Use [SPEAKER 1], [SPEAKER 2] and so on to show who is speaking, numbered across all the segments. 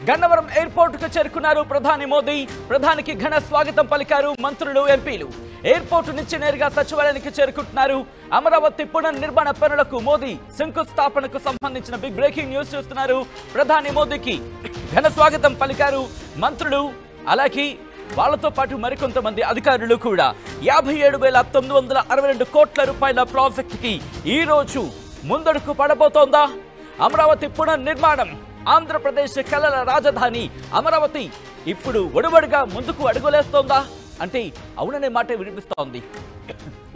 [SPEAKER 1] Gannavaram airport కు చేరుకున్నారు ప్రధాని మోదీ. ప్రధానికి ఘన స్వాగతం పలికారు మంత్రులు, ఎంపీలు. ఎయిర్పోర్ట్ నుంచి నేరుగా సచివాలయానికి చేరుకుంటున్నారు. అమరావతి పునర్నిర్మాణ పనులకు మోదీ శంకుస్థాపనకు సంబంధించిన బిగ్ బ్రేకింగ్ న్యూస్ చూస్తున్నారు. ప్రధాని మోదీకి ఘన స్వాగతం పలికారు మంత్రులు, అలాగే వాళ్ళతో పాటు మరికొంతమంది అధికారులు కూడా. 57,962 కోట్ల రూపాయల ప్రాజెక్ట్ కి ఈ రోజు ముందడుగు పడబోతోందా? అమరావతి పునర్నిర్మాణం, ఆంధ్రప్రదేశ్ కళల రాజధాని అమరావతి ఇప్పుడు ఒడుబడిగా ముందుకు అడుగులేస్తోందా అంటే అవుననే మాట వినిపిస్తోంది.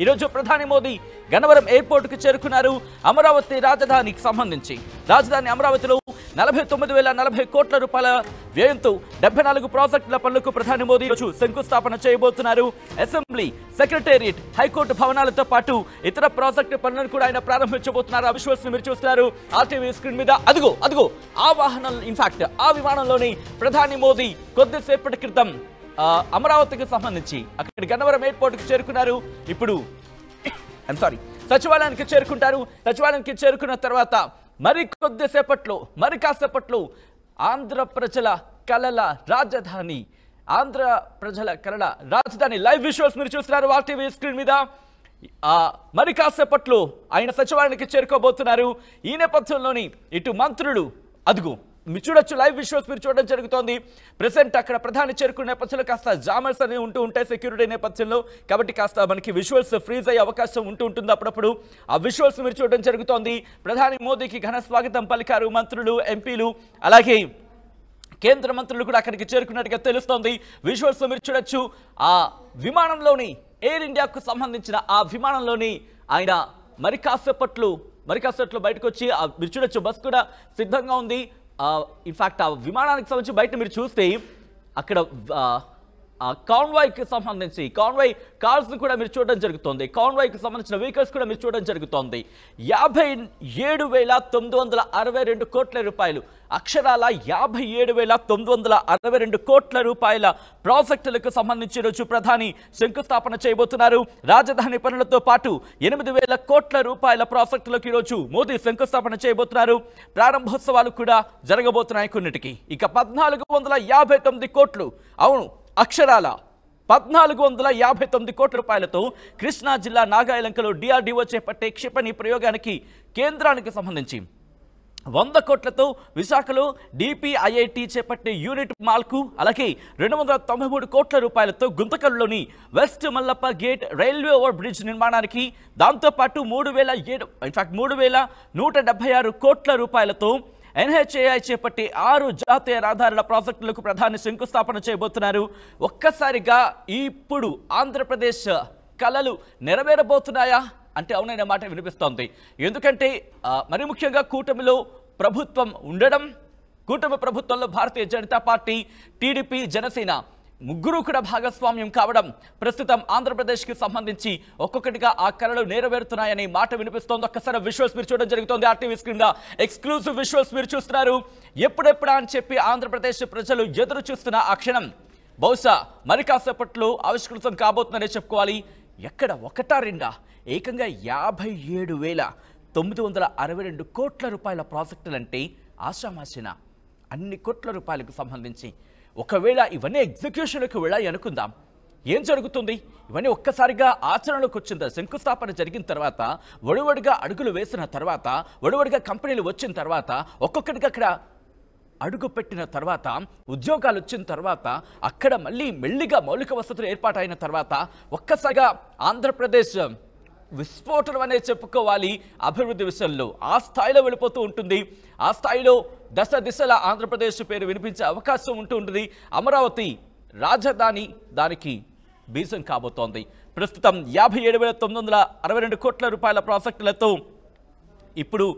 [SPEAKER 1] ఈరోజు ప్రధాని మోదీ గన్నవరం ఎయిర్పోర్ట్ కు చేరుకున్నారు. అమరావతి రాజధానికి సంబంధించి రాజధాని అమరావతిలో 49,040 కోట్ల రూపాయల వ్యయంతో 74 ప్రాజెక్టుల పనులకు ప్రధాని మోదీ రోజు శంకుస్థాపన చేయబోతున్నారు. అసెంబ్లీ, సెక్రటేరియట్, హైకోర్టు భవనాలతో పాటు ఇతర ప్రాజెక్టు పనులను కూడా ఆయన ప్రారంభించబోతున్నారు. ఆ విజువల్స్ మీరు చూస్తున్నారు ఆర్టీవీ స్క్రీన్ మీద. అదిగో ఆ వాహనం, ఇన్ఫాక్ట్ ఆ విమానంలోని ప్రధాని మోదీ కొద్దిసేపటి క్రితం అమరావతికి సంబంధించి అక్కడి గన్నవరం ఎయిర్పోర్ట్ కు చేరుకున్నారు. ఇప్పుడు సచివాలయానికి చేరుకుంటారు. సచివాలయానికి చేరుకున్న తర్వాత మరి కాసేపట్లో ఆంధ్ర ప్రజల కళల రాజధాని లైవ్ విజువల్స్ మీరు చూస్తున్నారు ఆర్టీవీ స్క్రీన్ మీద. మరి కాసేపట్లో ఆయన సచివాలయానికి చేరుకోబోతున్నారు. ఈ నేపథ్యంలోని ఇటు మంత్రులు, అదుగు మీరు చూడొచ్చు, లైవ్ విజువల్స్ మీరు చూడడం జరుగుతోంది. ప్రెసెంట్ అక్కడ ప్రధాని చేరుకునే నేపథ్యంలో కాస్త జామర్స్ అనేవి ఉంటాయి సెక్యూరిటీ నేపథ్యంలో, కాబట్టి కాస్త మనకి విజువల్స్ ఫ్రీజ్ అయ్యే అవకాశం ఉంటుంది అప్పుడప్పుడు. ఆ విజువల్స్ మీరు చూడడం జరుగుతోంది. ప్రధాని మోదీకి ఘన స్వాగతం పలికారు మంత్రులు, ఎంపీలు, అలాగే కేంద్ర మంత్రులు కూడా అక్కడికి చేరుకున్నట్టుగా తెలుస్తోంది. విజువల్స్ మీరు చూడొచ్చు. ఆ విమానంలోని ఎయిర్ ఇండియాకు సంబంధించిన ఆ విమానంలోని ఆయన మరి కాసేపట్లో బయటకు వచ్చి మీరు చూడొచ్చు, బస్ కూడా సిద్ధంగా ఉంది. ఇన్ఫాక్ట్ ఆ విమానానికి సంబంధించి బయట మీరు చూస్తే అక్కడ కాన్వాయ్కి సంబంధించి కాన్వాయ్ కార్స్ కూడా మీరు చూడడం జరుగుతుంది. కాన్వాయ్కి సంబంధించిన వెహికల్స్ కూడా మీరు చూడడం జరుగుతోంది. 57,962 కోట్ల రూపాయలు, అక్షరాల 57,962 కోట్ల రూపాయల ప్రాజెక్టులకు సంబంధించి రోజు ప్రధాని శంకుస్థాపన చేయబోతున్నారు. రాజధాని పనులతో పాటు 8,000 కోట్ల రూపాయల ప్రాజెక్టులకు ఈరోజు మోదీ శంకుస్థాపన చేయబోతున్నారు. ప్రారంభోత్సవాలు కూడా జరగబోతున్నాయి కొన్నిటికి. ఇక 1,459 కోట్లు, అవును అక్షరాల 1,459 కోట్ల రూపాయలతో కృష్ణా జిల్లా నాగాయలంకలో DRDO చేపట్టే క్షిపణి ప్రయోగానికి కేంద్రానికి సంబంధించి 100 కోట్లతో విశాఖలో DPIIT చేపట్టే యూనిట్ మాల్కు, అలాగే 293 కోట్ల రూపాయలతో గుంతకల్లులోని west Mallappa gate railway over bridge నిర్మాణానికి, దాంతోపాటు 3,176 కోట్ల రూపాయలతో NHAI చేపట్టి 6 జాతీయ రహదారుల ప్రాజెక్టులకు ప్రధాని శంకుస్థాపన చేయబోతున్నారు. ఒక్కసారిగా ఇప్పుడు ఆంధ్రప్రదేశ్ కళలు నెరవేరబోతున్నాయా అంటే అవుననే మాట వినిపిస్తోంది. ఎందుకంటే మరి ముఖ్యంగా కూటమిలో ప్రభుత్వం ఉండడం, కూటమి ప్రభుత్వంలో భారతీయ జనతా పార్టీ, టీడీపీ, జనసేన ముగ్గురు కూడా భాగస్వామ్యం కావడం ప్రస్తుతం ఆంధ్రప్రదేశ్కి సంబంధించి ఒక్కొక్కటిగా ఆ కళలు నెరవేరుతున్నాయనే మాట వినిపిస్తోంది. ఒక్కసారి విజువల్స్ మీరు చూడడం జరుగుతుంది ఆర్టీవీ స్క్రీన్ లో. ఎక్స్క్లూజివ్ విజువల్స్ మీరు చూస్తున్నారు. ఎప్పుడెప్పుడా అని చెప్పి ఆంధ్రప్రదేశ్ ప్రజలు ఎదురు చూస్తున్న ఆ క్షణం బహుశా మరి కాసేపట్లో ఆవిష్కృతం కాబోతుందనే చెప్పుకోవాలి. ఎక్కడ ఒకటా రెండా, ఏకంగా 57,962 కోట్ల రూపాయల ప్రాజెక్టులంటే ఆషామాషిన అన్ని కోట్ల రూపాయలకు సంబంధించి ఒకవేళ ఇవన్నీ ఎగ్జిక్యూషన్లకు వెళ్ళాయి అనుకుందాం, ఏం జరుగుతుంది? ఇవన్నీ ఒక్కసారిగా ఆచరణలోకి వచ్చిన తర్వాత, శంకుస్థాపన జరిగిన తర్వాత, ఒడివడిగా అడుగులు వేసిన తర్వాత, ఒడివడిగా కంపెనీలు వచ్చిన తర్వాత, ఒక్కొక్కటిగా అక్కడ అడుగు పెట్టిన తర్వాత, ఉద్యోగాలు వచ్చిన తర్వాత, అక్కడ మళ్ళీ మెల్లిగా మౌలిక వసతులు ఏర్పాటైన తర్వాత ఒక్కసారిగా ఆంధ్రప్రదేశ్ విస్ఫోటనం అనే చెప్పుకోవాలి అభివృద్ధి విషయంలో. ఆ స్థాయిలో వెళ్ళిపోతూ ఉంటుంది. ఆ స్థాయిలో దశ దిశల ఆంధ్రప్రదేశ్ పేరు వినిపించే అవకాశం ఉంటుంది. అమరావతి రాజధాని దానికి బీజం కాబోతోంది. ప్రస్తుతం 57,962 కోట్ల రూపాయల ప్రాజెక్టులతో ఇప్పుడు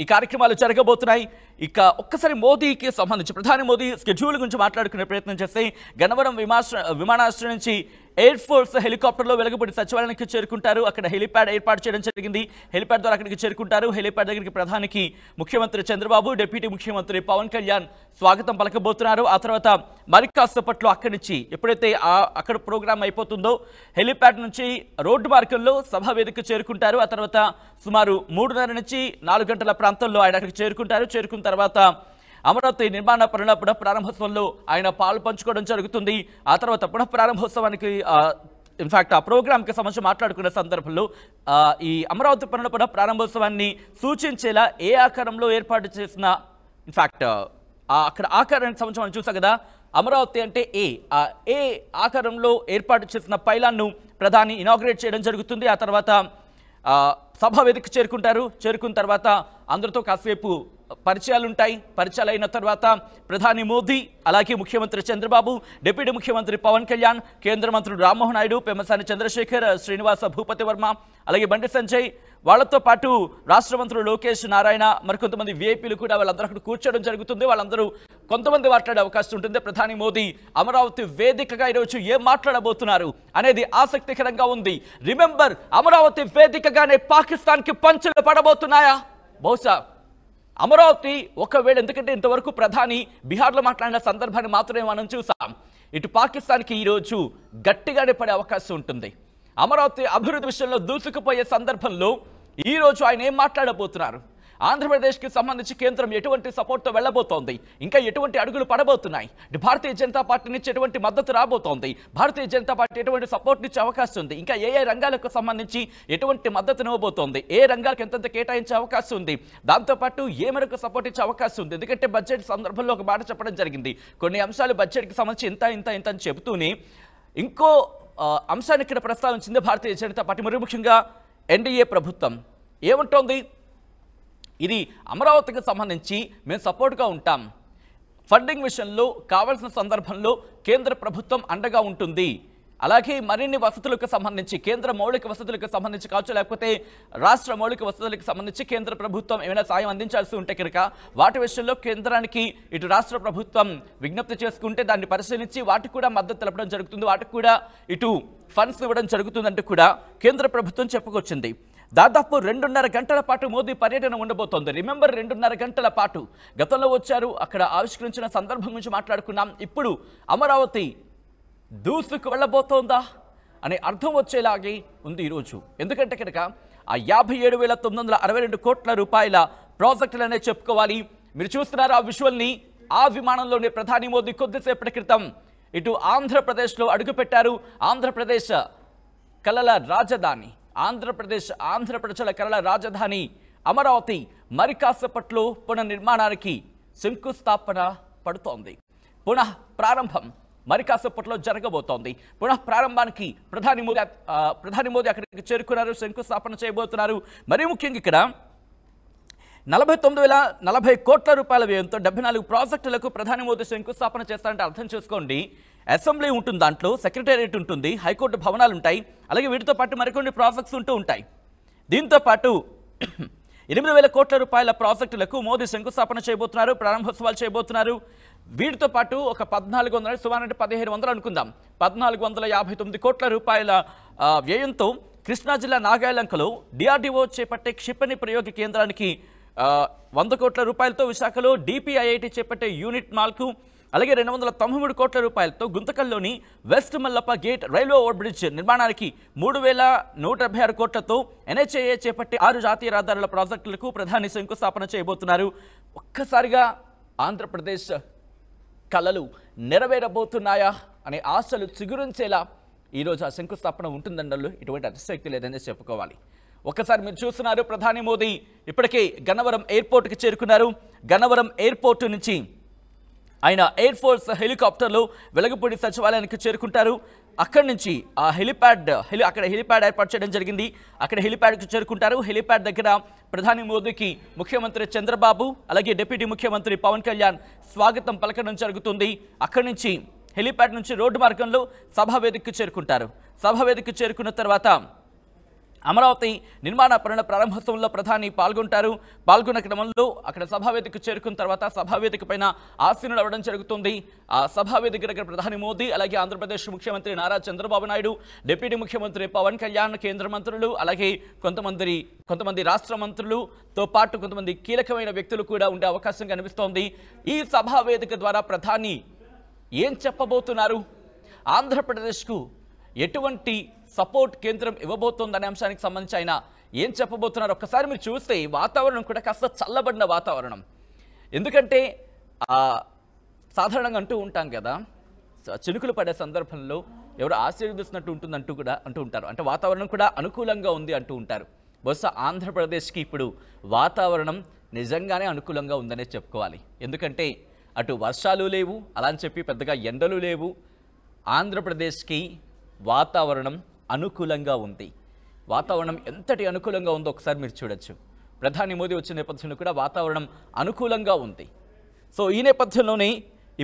[SPEAKER 1] ఈ కార్యక్రమాలు జరగబోతున్నాయి. ఇక ఒక్కసారి మోదీకి సంబంధించి ప్రధాని మోదీ స్కెడ్యూల్ గురించి మాట్లాడుకునే ప్రయత్నం చేస్తే గన్నవరం విమానాశ్రయం నుంచి ఎయిర్ ఫోర్స్ హెలికాప్టర్లో వెలగబడి సచివాలయానికి చేరుకుంటారు. అక్కడ హెలిప్యాడ్ ఏర్పాటు చేయడం జరిగింది. హెలిప్యాడ్ ద్వారా అక్కడికి చేరుకుంటారు. హెలిప్యాడ్ దగ్గరికి ప్రధానికి ముఖ్యమంత్రి చంద్రబాబు, డిప్యూటీ ముఖ్యమంత్రి పవన్ కళ్యాణ్ స్వాగతం పలకబోతున్నారు. ఆ తర్వాత మరి కాసేపట్లో అక్కడి నుంచి ఎప్పుడైతే అక్కడ ప్రోగ్రామ్ అయిపోతుందో హెలిప్యాడ్ నుంచి రోడ్డు మార్గంలో సభా వేదికకు చేరుకుంటారు. ఆ తర్వాత సుమారు 3:30 నుంచి 4 గంటల ప్రాంతంలో ఆయన అక్కడికి చేరుకుంటారు. చేరుకున్న తర్వాత అమరావతి నిర్మాణ పునఃప్రారంభోత్సవంలో ఆయన పాలు పంచుకోవడం జరుగుతుంది. ఆ తర్వాత పునఃప్రారంభోత్సవానికి ఇన్ఫ్యాక్ట్ ఆ ప్రోగ్రామ్కి సంబంధించి మాట్లాడుకునే సందర్భంలో ఈ అమరావతి పునఃప్రారంభోత్సవాన్ని సూచించేలా ఏ ఆకారంలో ఏర్పాటు చేసిన ఇన్ఫ్యాక్ట్ అక్కడ ఆకారానికి సంబంధించి మనం చూసాం కదా, అమరావతి అంటే ఏ ఆకారంలో ఏర్పాటు చేసిన పైలాన్ను ప్రధాని ఇనాగ్రేట్ చేయడం జరుగుతుంది. ఆ తర్వాత సభా వేదిక చేరుకున్న తర్వాత అందరితో కాసేపు పరిచయాలు ఉంటాయి. పరిచయాలు అయిన తర్వాత ప్రధాని మోదీ, అలాగే ముఖ్యమంత్రి చంద్రబాబు, డిప్యూటీ ముఖ్యమంత్రి పవన్ కళ్యాణ్, కేంద్ర మంత్రులు రామ్మోహన్ నాయుడు, పెమ్మసాని చంద్రశేఖర్, శ్రీనివాస భూపతి వర్మ, అలాగే బండి సంజయ్, వాళ్ళతో పాటు రాష్ట్ర మంత్రులు లోకేష్, నారాయణ, మరికొంతమంది విఐపీలు కూడా వాళ్ళందరూ అక్కడ కూర్చోవడం జరుగుతుంది. వాళ్ళందరూ కొంతమంది మాట్లాడే అవకాశం ఉంటుంది. ప్రధాని మోదీ అమరావతి వేదికగా ఈరోజు ఏం మాట్లాడబోతున్నారు అనేది ఆసక్తికరంగా ఉంది. రిమెంబర్, అమరావతి వేదికగానే పాకిస్తాన్కి పంచులు పడబోతున్నాయా? బహుశా అమరావతి ఒకవేళ, ఎందుకంటే ఇంతవరకు ప్రధాని బీహార్లో మాట్లాడిన సందర్భాన్ని మాత్రమే మనం చూసాం. ఇటు పాకిస్తాన్కి ఈరోజు గట్టిగానే పడే అవకాశం ఉంటుంది. అమరావతి అభివృద్ధి విషయంలో దూసుకుపోయే సందర్భంలో ఈరోజు ఆయన ఏం మాట్లాడబోతున్నారు? ఆంధ్రప్రదేశ్కి సంబంధించి కేంద్రం ఎటువంటి సపోర్ట్తో వెళ్ళబోతోంది? ఇంకా ఎటువంటి అడుగులు పడబోతున్నాయి? భారతీయ జనతా పార్టీ నుంచి ఎటువంటి మద్దతు రాబోతోంది? భారతీయ జనతా పార్టీ ఎటువంటి సపోర్ట్ ఇచ్చే అవకాశం ఉంది? ఇంకా ఏ రంగాలకు సంబంధించి ఎటువంటి మద్దతును ఇవ్వబోతోంది? ఏ రంగాలకు ఎంతెంత కేటాయించే అవకాశం ఉంది? దాంతోపాటు ఏ మేరకు సపోర్ట్ ఇచ్చే అవకాశం ఉంది? ఎందుకంటే బడ్జెట్ సందర్భంలో ఒక మాట చెప్పడం జరిగింది. కొన్ని అంశాలు బడ్జెట్కి సంబంధించి ఇంత అని చెబుతూనే ఇంకో అంశాన్ని ఇక్కడ ప్రస్తావించింది భారతీయ జనతా పార్టీ. మరి ముఖ్యంగా ఎన్డీఏ ప్రభుత్వం ఏమంటోంది? ఇది అమరావతికి సంబంధించి మేము సపోర్ట్గా ఉంటాం, ఫండింగ్ విషయంలో కావాల్సిన సందర్భంలో కేంద్ర ప్రభుత్వం అండగా ఉంటుంది, అలాగే మరిన్ని వసతులకు సంబంధించి కేంద్ర మౌలిక వసతులకు సంబంధించి కావచ్చు, లేకపోతే రాష్ట్ర మౌలిక వసతులకు సంబంధించి కేంద్ర ప్రభుత్వం ఏమైనా సాయం అందించాల్సి ఉంటే కనుక వాటి విషయంలో కేంద్రానికి ఇటు రాష్ట్ర ప్రభుత్వం విజ్ఞప్తి చేసుకుంటే దాన్ని పరిశీలించి వాటికి కూడా మద్దతు తెలపడం జరుగుతుంది, వాటికి కూడా ఇటు ఫండ్స్ ఇవ్వడం జరుగుతుందంటూ కూడా కేంద్ర ప్రభుత్వం చెప్పుకొచ్చింది. దాదాపు 2.5 గంటల పాటు మోదీ పర్యటన ఉండబోతోంది. రిమెంబర్, 2.5 గంటల పాటు గతంలో వచ్చారు, అక్కడ ఆవిష్కరించిన సందర్భం గురించి మాట్లాడుకున్నాం. ఇప్పుడు అమరావతి దూసుకు వెళ్ళబోతోందా అనే అర్థం వచ్చేలాగే ఉంది ఈరోజు. ఎందుకంటే కనుక ఆ 57,962 కోట్ల రూపాయల ప్రాజెక్టులనే చెప్పుకోవాలి. మీరు చూస్తున్నారు ఆ విజువల్ని. ఆ విమానంలోనే ప్రధాని మోదీ కొద్దిసేపటి క్రితం ఇటు ఆంధ్రప్రదేశ్లో అడుగుపెట్టారు. ఆంధ్రప్రదేశ్ కలల రాజధాని, ఆంధ్ర ప్రజల కలల రాజధాని అమరావతి మరి కాసేపట్లో పునర్నిర్మాణానికి శంకుస్థాపన పడుతోంది. పునః ప్రారంభం మరి కాసేపట్లో జరగబోతోంది. పునః ప్రారంభానికి ప్రధాని మోదీ అక్కడికి చేరుకున్నారు, శంకుస్థాపన చేయబోతున్నారు. మరీ ముఖ్యంగా ఇక్కడ 49,040 కోట్ల రూపాయల వ్యయంతో 74 ప్రాజెక్టులకు ప్రధాని మోదీ శంకుస్థాపన చేస్తారంటే అర్థం చేసుకోండి. అసెంబ్లీ ఉంటుంది, దాంట్లో సెక్రటేరియట్ ఉంటుంది, హైకోర్టు భవనాలు ఉంటాయి, అలాగే వీటితో పాటు మరికొన్ని ప్రాజెక్ట్స్ ఉంటూ ఉంటాయి. దీంతో పాటు 8,000 కోట్ల రూపాయల ప్రాజెక్టులకు మోదీ శంకుస్థాపన చేయబోతున్నారు, ప్రారంభోత్సవాలు చేయబోతున్నారు. వీటితో పాటు ఒక 1400, సుమారు 1,500 అనుకుందాం, 1,459 కోట్ల రూపాయల వ్యయంతో కృష్ణా జిల్లా నాగాయలంకలో డిఆర్డీఓ చేపట్టే క్షిపణి ప్రయోగ కేంద్రానికి 100 కోట్ల రూపాయలతో, విశాఖలో DPIIT చేపట్టే యూనిట్ మాల్కు, అలాగే 293 కోట్ల రూపాయలతో గుంతకల్లోని west Mallappa gate railway over bridge నిర్మాణానికి 3,176 కోట్లతో NHAI చేపట్టే 6 జాతీయ రహదారుల ప్రాజెక్టులకు ప్రధాని శంకుస్థాపన చేయబోతున్నారు. ఒక్కసారిగా ఆంధ్రప్రదేశ్ కలలు నెరవేరబోతున్నాయా అనే ఆశలు చిగురించేలా ఈరోజు ఆ శంకుస్థాపన ఉంటుందన్నట్లు ఎటువంటి అతిశక్తి లేదని చెప్పుకోవాలి. ఒక్కసారి మీరు చూస్తున్నారు ప్రధాని మోదీ ఇప్పటికే గన్నవరం ఎయిర్పోర్ట్కి చేరుకున్నారు. గన్నవరం ఎయిర్పోర్టు నుంచి ఆయన ఎయిర్ ఫోర్స్ హెలికాప్టర్లో వెలగపూడి సచివాలయానికి చేరుకుంటారు. అక్కడి నుంచి ఆ అక్కడ హెలిప్యాడ్ ఏర్పాటు చేయడం జరిగింది. అక్కడ హెలిప్యాడ్కి చేరుకుంటారు. హెలిప్యాడ్ దగ్గర ప్రధాని మోదీకి ముఖ్యమంత్రి చంద్రబాబు, అలాగే డిప్యూటీ ముఖ్యమంత్రి పవన్ కళ్యాణ్ స్వాగతం పలకడం జరుగుతుంది. అక్కడి నుంచి హెలిప్యాడ్ నుంచి రోడ్డు మార్గంలో సభా వేదికకు చేరుకుంటారు. సభా వేదికకు చేరుకున్న తర్వాత అమరావతి నిర్మాణ ప్రారంభోత్సవంలో ప్రధాని పాల్గొన్న క్రమంలో అక్కడ సభావేదికకు చేరుకున్న తర్వాత సభావేదిక పైన ఆసీనులు అవ్వడం జరుగుతుంది. ఆ సభావేదిక దగ్గర ప్రధాని మోదీ, అలాగే ఆంధ్రప్రదేశ్ ముఖ్యమంత్రి నారా చంద్రబాబు నాయుడు, డిప్యూటీ ముఖ్యమంత్రి పవన్ కళ్యాణ్, కేంద్ర మంత్రులు, అలాగే కొంతమంది రాష్ట్ర మంత్రులతో పాటు కొంతమంది కీలకమైన వ్యక్తులు కూడా ఉండే అవకాశం కనిపిస్తోంది. ఈ సభావేదిక ద్వారా ప్రధాని ఏం చెప్పబోతున్నారు, ఆంధ్రప్రదేశ్కు ఎటువంటి సపోర్ట్ కేంద్రం ఇవ్వబోతోందనే అంశానికి సంబంధించి ఆయన ఏం చెప్పబోతున్నారు ఒక్కసారి మీరు చూస్తే వాతావరణం కూడా కాస్త చల్లబడిన వాతావరణం. ఎందుకంటే సాధారణంగా అంటూ ఉంటాం కదా, చినుకులు పడే సందర్భంలో ఎవరు ఆశీర్వదిస్తున్నట్టు ఉంటుందంటూ కూడా అంటూ ఉంటారు. అంటే వాతావరణం కూడా అనుకూలంగా ఉంది అంటూ ఉంటారు. బహుశా ఆంధ్రప్రదేశ్కి ఇప్పుడు వాతావరణం నిజంగానే అనుకూలంగా ఉందనే చెప్పుకోవాలి. ఎందుకంటే అటు వర్షాలు లేవు, అలా అని చెప్పి పెద్దగా ఎండలు లేవు. ఆంధ్రప్రదేశ్కి వాతావరణం అనుకూలంగా ఉంది. వాతావరణం ఎంతటి అనుకూలంగా ఉందో ఒకసారి మీరు చూడొచ్చు. ప్రధాని మోదీ వచ్చిన నేపథ్యంలో కూడా వాతావరణం అనుకూలంగా ఉంది. సో ఈ నేపథ్యంలోనే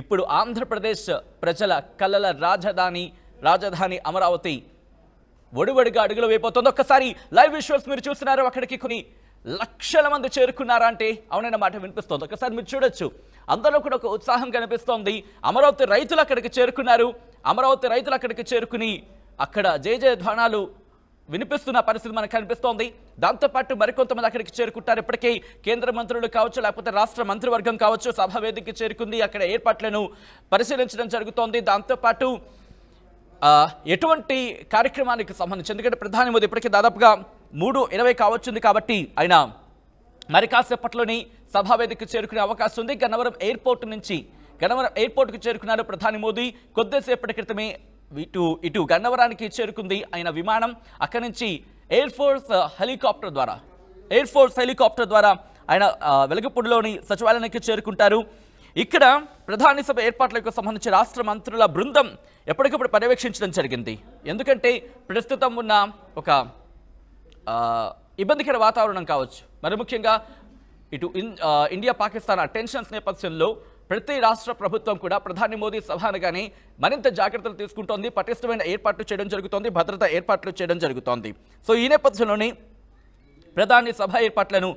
[SPEAKER 1] ఇప్పుడు ఆంధ్రప్రదేశ్ ప్రజల కలల రాజధాని అమరావతి ఒడివడిగా అడుగులు వేయబోతోంది. ఒక్కసారి లైవ్ విజువల్స్ మీరు చూస్తున్నారు. అక్కడికి కొన్ని లక్షల మంది చేరుకున్నారా అంటే అవునన్న మాట వినిపిస్తోంది. ఒకసారి మీరు చూడొచ్చు, అందరిలో కూడా ఒక ఉత్సాహం కనిపిస్తోంది. అమరావతి రైతులు అక్కడికి చేరుకున్నారు. అమరావతి రైతులు అక్కడికి చేరుకుని అక్కడ జయ ధ్వానాలు వినిపిస్తున్న పరిస్థితి మనకు కనిపిస్తోంది. దాంతోపాటు మరికొంతమంది అక్కడికి చేరుకుంటారు. ఇప్పటికే కేంద్ర మంత్రులు కావచ్చు, లేకపోతే రాష్ట్ర మంత్రివర్గం కావచ్చు సభా వేదికకి చేరుకుంది. అక్కడ ఏర్పాట్లను పరిశీలించడం జరుగుతోంది. దాంతోపాటు ఎటువంటి కార్యక్రమానికి సంబంధించి, ఎందుకంటే ప్రధాని మోదీ ఇప్పటికే దాదాపుగా 3:20 కావచ్చుంది కాబట్టి ఆయన మరి కాసేపట్లోని సభా వేదికకు చేరుకునే అవకాశం ఉంది. గన్నవరం ఎయిర్పోర్ట్కు చేరుకున్నారు ప్రధాని మోదీ. కొద్దిసేపటి క్రితమే ఇటు గన్నవరానికి చేరుకుంది ఆయన విమానం. అక్కడి నుంచి ఎయిర్ ఫోర్స్ హెలికాప్టర్ ద్వారా ఆయన వెలగపూడిలోని సచివాలయానికి చేరుకుంటారు. ఇక్కడ ప్రధాని సభ ఏర్పాట్లకు సంబంధించి రాష్ట్ర మంత్రుల బృందం ఎప్పటికప్పుడు పర్యవేక్షించడం జరిగింది. ఎందుకంటే ప్రస్తుతం ఉన్న ఒక ఇబ్బందికర వాతావరణం కావచ్చు, మరి ముఖ్యంగా ఇటు ఇండియా పాకిస్తాన్ టెన్షన్స్ నేపథ్యంలో ప్రతి రాష్ట్ర ప్రభుత్వం కూడా ప్రధాని మోదీ సభ అనగానే మరింత జాగ్రత్తలు తీసుకుంటోంది. పటిష్టమైన ఏర్పాట్లు చేయడం జరుగుతోంది, భద్రతా ఏర్పాట్లు చేయడం జరుగుతోంది. సో ఈ నేపథ్యంలోనే ప్రధాని సభ ఏర్పాట్లను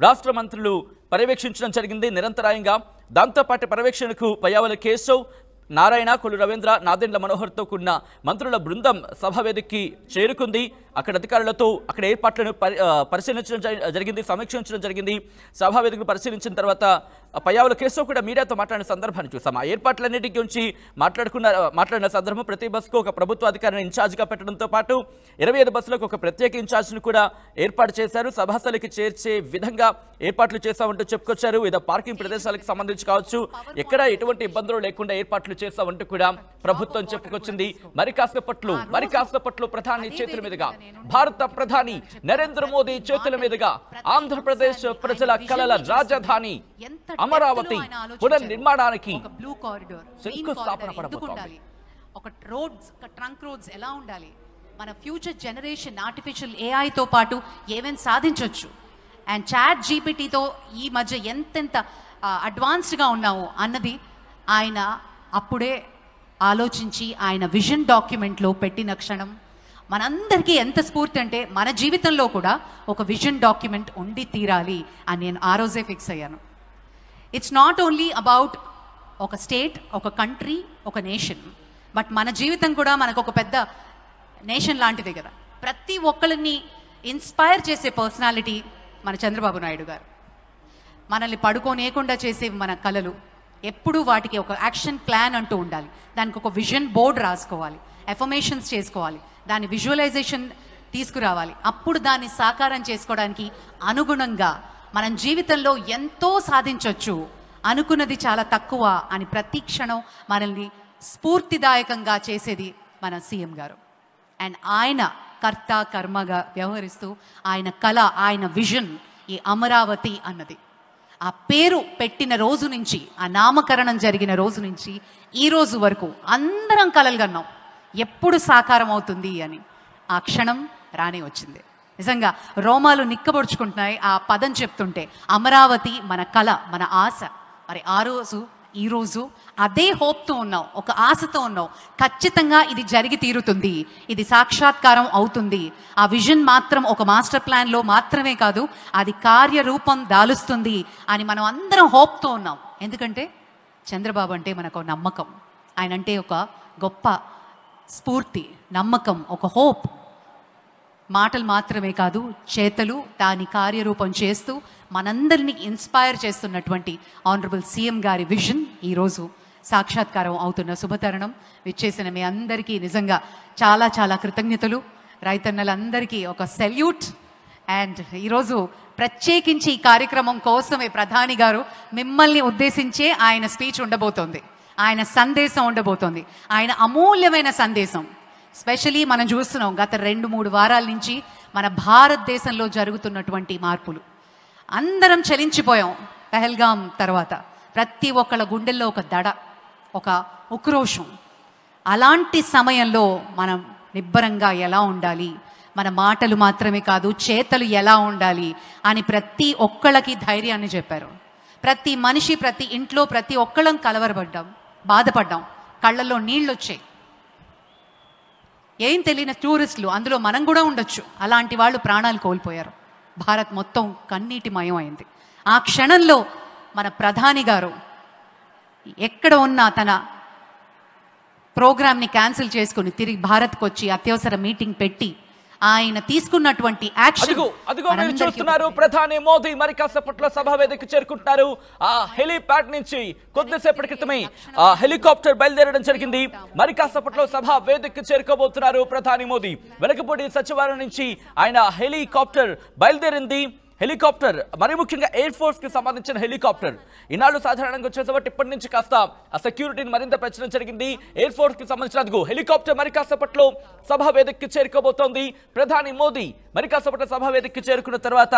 [SPEAKER 1] రాష్ట్ర మంత్రులు పర్యవేక్షించడం జరిగింది నిరంతరాయంగా. దాంతోపాటు పర్యవేక్షణకు పయ్యావుల కేశవ్, నారాయణ, కొల్లు రవీంద్ర, నాదెండ్ల మనోహర్తో కూడిన మంత్రుల బృందం సభా వేదికకి చేరుకుంది. అక్కడ అధికారులతో అక్కడ ఏర్పాట్లను పరిశీలించడం జరిగింది, సమీక్షించడం జరిగింది. సభా వేదికను పరిశీలించిన తర్వాత పయ్యావుల కేశవ్ కూడా మీడియాతో మాట్లాడిన సందర్భాన్ని చూసాం. ఆ ఏర్పాట్లన్నిటి గురించి మాట్లాడిన సందర్భం ప్రతి బస్సుకు ఒక ప్రభుత్వ అధికారిని ఇన్ఛార్జ్గా పెట్టడంతో పాటు 25 బస్సులకు ఒక ప్రత్యేక ఇన్ఛార్జ్ను కూడా ఏర్పాటు చేశారు. సభాస్థలికి చేర్చే విధంగా ఏర్పాట్లు చేశామంటూ చెప్పుకొచ్చారు. ఏదో పార్కింగ్ ప్రదేశాలకు సంబంధించి కావచ్చు, ఎక్కడ ఎటువంటి ఇబ్బందులు లేకుండా ఏర్పాట్లు చేశామంటూ కూడా ప్రభుత్వం చెప్పుకొచ్చింది. మరి కాసేపట్లో ప్రధాని చేతుల మీదుగా, భారత ప్రధాని నరేంద్ర మోదీ చేతుల మీదుగా ఆంధ్రప్రదేశ్ ప్రజల కలల రాజధాని అమరావతి పునర్నిర్మాణానికి శంకుస్థాపన పడబోతోంది.
[SPEAKER 2] ఒక ట్రంక్ రోడ్స్ ఎలా ఉండాలి, మన ఫ్యూచర్ జనరేషన్ ఆర్టిఫిషియల్ ఏఐతో పాటు ఏమేమి సాధించవచ్చు, అండ్ చాట్ జీపీటీతో ఈ మధ్య ఎంతెంత అడ్వాన్స్డ్గా ఉన్నాము అన్నది ఆయన అప్పుడే ఆలోచించి ఆయన విజన్ డాక్యుమెంట్లో పెట్టిన క్షణం మనందరికీ ఎంత స్ఫూర్తి అంటే మన జీవితంలో కూడా ఒక విజన్ డాక్యుమెంట్ ఉండి తీరాలి అని నేను ఆ రోజే ఫిక్స్ అయ్యాను. ఇట్స్ నాట్ ఓన్లీ అబౌట్ ఒక స్టేట్, ఒక కంట్రీ, ఒక నేషన్, బట్ మన జీవితం కూడా మనకు ఒక పెద్ద నేషన్ లాంటిదే కదా. ప్రతి ఒక్కరిని ఇన్స్పైర్ చేసే పర్సనాలిటీ మన చంద్రబాబు నాయుడు గారు. మనల్ని పడుకోనేయకుండా చేసే మన కళలు ఎప్పుడూ వాటికి ఒక యాక్షన్ ప్లాన్ అంటూ ఉండాలి. దానికి ఒక విజన్ బోర్డ్ రాసుకోవాలి, ఎఫర్మేషన్స్ చేసుకోవాలి, దాని విజువలైజేషన్ తీసుకురావాలి. అప్పుడు దాన్ని సాకారం చేసుకోవడానికి అనుగుణంగా మనం జీవితంలో ఎంతో సాధించవచ్చు, అనుకున్నది చాలా తక్కువ అని ప్రతి క్షణం మనల్ని స్ఫూర్తిదాయకంగా చేసేది మన సీఎం గారు. అండ్ ఆయన కర్త కర్మగా వ్యవహరిస్తూ ఆయన కళ, ఆయన విజన్ ఈ అమరావతి అన్నది. ఆ పేరు పెట్టిన రోజు నుంచి, ఆ నామకరణం జరిగిన రోజు నుంచి ఈ రోజు వరకు అందరం కలలు కన్నాం ఎప్పుడు సాకారం అవుతుంది అని. ఆ క్షణం రానే వచ్చింది. నిజంగా రోమాలు నిక్కబొడుచుకుంటున్నాయి ఆ పదం చెప్తుంటే. అమరావతి మన కళ, మన ఆశ. మరి ఆ రోజు ఈ రోజు అదే హోప్తో ఉన్నాం, ఒక ఆశతో ఉన్నాం. ఖచ్చితంగా ఇది జరిగి తీరుతుంది, ఇది సాక్షాత్కారం అవుతుంది. ఆ విజన్ మాత్రం ఒక మాస్టర్ ప్లాన్లో మాత్రమే కాదు, అది కార్యరూపం దాలుస్తుంది అని మనం అందరం హోప్తో ఉన్నాం. ఎందుకంటే చంద్రబాబు అంటే మనకు నమ్మకం, ఆయన అంటే ఒక గొప్ప స్ఫూర్తి, నమ్మకం, ఒక హోప్. మాటలు మాత్రమే కాదు, చేతలు దాని కార్యరూపం చేస్తూ మనందరినీ ఇన్స్పైర్ చేస్తున్నటువంటి ఆనరబుల్ సీఎం గారి విజన్ ఈరోజు సాక్షాత్కారం అవుతున్న శుభతరుణం. విచ్చేసిన మీ అందరికీ నిజంగా చాలా చాలా కృతజ్ఞతలు. రైతన్నలందరికీ ఒక సెల్యూట్. అండ్ ఈరోజు ప్రత్యేకించి ఈ కార్యక్రమం కోసమే ప్రధాని గారు మిమ్మల్ని ఉద్దేశించే ఆయన స్పీచ్ ఉండబోతోంది, ఆయన సందేశం ఉండబోతోంది, ఆయన అమూల్యమైన సందేశం. స్పెషలీ మనం చూస్తున్నాం గత 2-3 వారాల నుంచి మన భారతదేశంలో జరుగుతున్నటువంటి మార్పులు. అందరం చలించిపోయాం పహల్గాం తర్వాత. ప్రతి ఒక్కళ్ళ గుండెల్లో ఒక దడ, ఒక ఉక్రోషం. అలాంటి సమయంలో మనం నిబ్బరంగా ఎలా ఉండాలి, మన మాటలు మాత్రమే కాదు చేతలు ఎలా ఉండాలి అని ప్రతి ఒక్కళ్ళకి ధైర్యాన్ని చెప్పారు. ప్రతి మనిషి, ప్రతి ఇంట్లో ప్రతి ఒక్కళ్ళం కలవరపడ్డాం, బాధపడ్డాం, కళ్ళల్లో నీళ్ళు వచ్చాయి. ఏం తెలియని టూరిస్టులు, అందులో మనం కూడా ఉండొచ్చు, అలాంటి వాళ్ళు ప్రాణాలు కోల్పోయారు. భారత్ మొత్తం కన్నీటిమయం అయింది. ఆ క్షణంలో మన ప్రధాని గారు ఎక్కడ ఉన్నా తన ప్రోగ్రామ్ని క్యాన్సిల్ చేసుకుని తిరిగి భారత్కు వచ్చి అత్యవసర మీటింగ్ పెట్టి ఆయన తీసుకున్నటువంటి యాక్షన్.
[SPEAKER 1] అదిగో మీరు చూస్తున్నారు, ప్రధాని మోదీ మరి కాసేపట్లో సభా వేదికకు చేరుకుంటున్నారు. ఆ హెలీప్యాడ్ నుంచి కొద్దిసేపటి క్రితమే ఆ హెలికాప్టర్ బయలుదేరడం జరిగింది. మరి కాసేపట్లో సభా వేదికకు చేరుకోబోతున్నారు ప్రధాని మోదీ. వెనకపూడి సచివాలయం నుంచి ఆయన హెలికాప్టర్ బయలుదేరింది. హెలికాప్టర్ మరి ముఖ్యంగా ఎయిర్ ఫోర్స్ కి సంబంధించిన హెలికాప్టర్. ఈనాడు సాధారణంగా వచ్చేసరికి ఇప్పటి నుంచి కాస్త ఆ సెక్యూరిటీని మరింత పెంచడం జరిగింది. ఎయిర్ ఫోర్స్ కి సంబంధించిన హెలికాప్టర్ మరి కాసేపట్లో సభా వేదికకి చేరుకోబోతోంది. ప్రధాని మోదీ మరి కాసేపట్లో సభా వేదికకి చేరుకున్న తర్వాత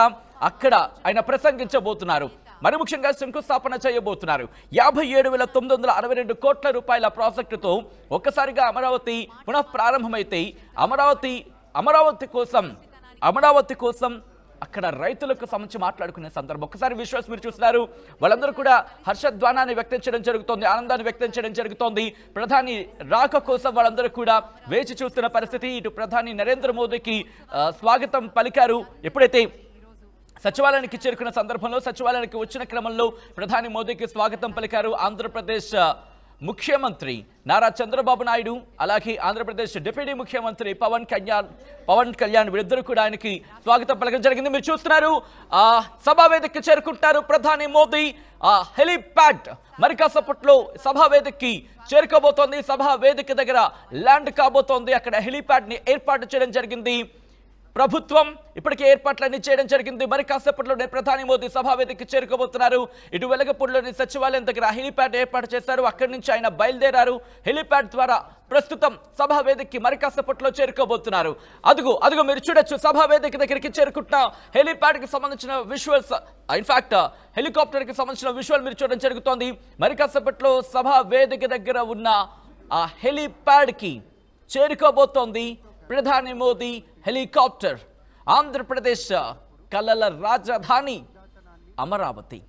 [SPEAKER 1] అక్కడ ఆయన ప్రసంగించబోతున్నారు. మరి ముఖ్యంగా శంకుస్థాపన చేయబోతున్నారు. 57,962 కోట్ల రూపాయల ప్రాజెక్టుతో ఒక్కసారిగా అమరావతి పునః ప్రారంభమైతే అమరావతి కోసం అక్కడ రైతులకు సంబంధించి మాట్లాడుకునే సందర్భం. ఒక్కసారి విశ్వాస్ మీరు చూస్తున్నారు, వాళ్ళందరూ కూడా హర్షధ్వానాన్ని వ్యక్తం చేయడం జరుగుతోంది, ఆనందాన్ని వ్యక్తం చేయడం జరుగుతోంది. ప్రధాని రాక కోసం వాళ్ళందరూ కూడా వేచి చూస్తున్న పరిస్థితి. ఇటు ప్రధాని నరేంద్ర మోదీకి స్వాగతం పలికారు. ఎప్పుడైతే సచివాలయానికి చేరుకున్న సందర్భంలో, సచివాలయానికి వచ్చిన క్రమంలో ప్రధాని మోదీకి స్వాగతం పలికారు ఆంధ్రప్రదేశ్ ముఖ్యమంత్రి నారా చంద్రబాబు నాయుడు, అలాగే ఆంధ్రప్రదేశ్ డిప్యూటీ ముఖ్యమంత్రి పవన్ కళ్యాణ్ వీరిద్దరూ కూడా ఆయనకి స్వాగతం పలకడం జరిగింది. మీరు చూస్తున్నారు, సభా వేదికకి చేరుకుంటారు ప్రధాని మోదీ. హెలీప్యాడ్ మరి కాసేపట్లో సభా వేదికకి చేరుకోబోతోంది. సభా వేదిక దగ్గర ల్యాండ్ కాబోతోంది. అక్కడ హెలీప్యాడ్ ని ఏర్పాటు చేయడం జరిగింది. ప్రభుత్వం ఇప్పటికే ఏర్పాట్లన్నీ చేయడం జరిగింది. మరి కాసేపట్లోనే ప్రధాని మోదీ సభా వేదికకి చేరుకోబోతున్నారు. ఇటు వెలగపూడిలోని సచివాలయం దగ్గర హెలీప్యాడ్ ఏర్పాటు చేశారు. అక్కడి నుంచి ఆయన బయలుదేరారు. హెలీప్యాడ్ ద్వారా ప్రస్తుతం సభా వేదికకి మరి కాసేపట్లో చేరుకోబోతున్నారు. అదుగు మీరు చూడొచ్చు, సభా వేదిక దగ్గరికి చేరుకుంటున్న హెలీప్యాడ్ కి సంబంధించిన విజువల్స్, ఇన్ఫాక్ట్ హెలికాప్టర్ కి సంబంధించిన విజువల్ మీరు చూడడం జరుగుతోంది. మరి కాసేపట్లో సభా వేదిక దగ్గర ఉన్న ఆ హెలీప్యాడ్ కి చేరుకోబోతోంది ప్రధాని మోదీ హెలికాప్టర్. ఆంధ్రప్రదేశ్ కళల రాజధాని అమరావతి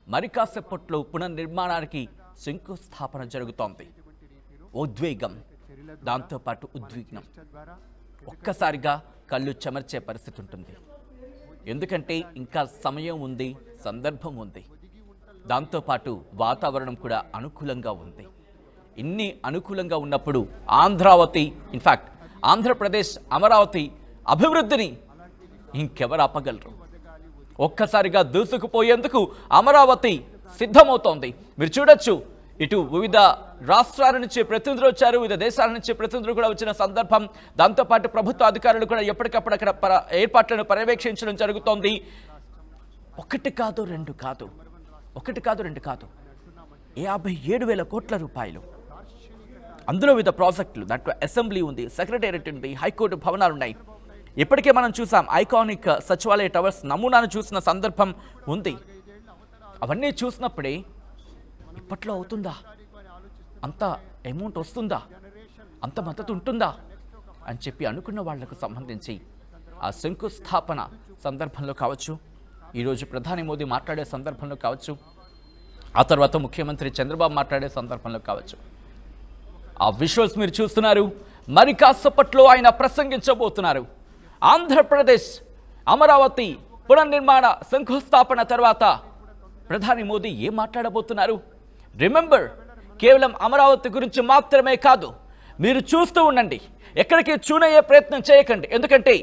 [SPEAKER 1] మరి కాసేపట్లో పునర్నిర్మాణానికి శంకుస్థాపన జరుగుతోంది. ఉద్వేగం, దాంతోపాటు ఉద్విగ్నం, ఒక్కసారిగా కళ్ళు చెమర్చే పరిస్థితి ఉంటుంది. ఎందుకంటే ఇంకా సమయం ఉంది, సందర్భం ఉంది, దాంతోపాటు వాతావరణం కూడా అనుకూలంగా ఉంది. ఇన్ని అనుకూలంగా ఉన్నప్పుడు ఇన్ఫాక్ట్ ఆంధ్రప్రదేశ్ అమరావతి అభివృద్ధిని ఇంకెవరు ఆపగలరు? ఒక్కసారిగా దూసుకుపోయేందుకు అమరావతి సిద్ధమవుతోంది. మీరు చూడొచ్చు, ఇటు వివిధ రాష్ట్రాల నుంచి ప్రతినిధులు వచ్చారు, వివిధ దేశాల నుంచి ప్రతినిధులు కూడా వచ్చిన సందర్భం. దాంతోపాటు ప్రభుత్వ అధికారులు కూడా ఎప్పటికప్పుడు అక్కడ ఏర్పాట్లను పర్యవేక్షించడం జరుగుతోంది. ఒకటి కాదు రెండు కాదు 57,000 కోట్ల రూపాయలు. అందులో వివిధ ప్రాజెక్టులు, దాంట్లో అసెంబ్లీ ఉంది, సెక్రటేరియట్ ఉంది, హైకోర్టు భవనాలు ఉన్నాయి. ఇప్పటికే మనం చూసాం ఐకానిక్ సచివాలయ టవర్స్ నమూనాను చూసిన సందర్భం ఉంది. అవన్నీ చూసినప్పుడే ఇప్పట్లో అవుతుందా, అంత అమౌంట్ వస్తుందా, అంత మద్దతు ఉంటుందా అని చెప్పి అనుకున్న వాళ్లకు సంబంధించి ఆ శంకుస్థాపన సందర్భంలో కావచ్చు, ఈరోజు ప్రధాని మోదీ మాట్లాడే సందర్భంలో కావచ్చు, ఆ తర్వాత ముఖ్యమంత్రి చంద్రబాబు మాట్లాడే సందర్భంలో కావచ్చు, ఆ విజువల్స్ మీరు చూస్తున్నారు. మరి కాసేపట్లో ఆయన ప్రసంగించబోతున్నారు. ఆంధ్రప్రదేశ్ అమరావతి పునర్నిర్మాణ శంకుస్థాపన తర్వాత ప్రధాని మోదీ ఏం మాట్లాడబోతున్నారు? రిమెంబర్, కేవలం అమరావతి గురించి మాత్రమే కాదు, మీరు చూస్తూ ఉండండి, ఎక్కడికి చూనయ్యే ప్రయత్నం చేయకండి. ఎందుకంటే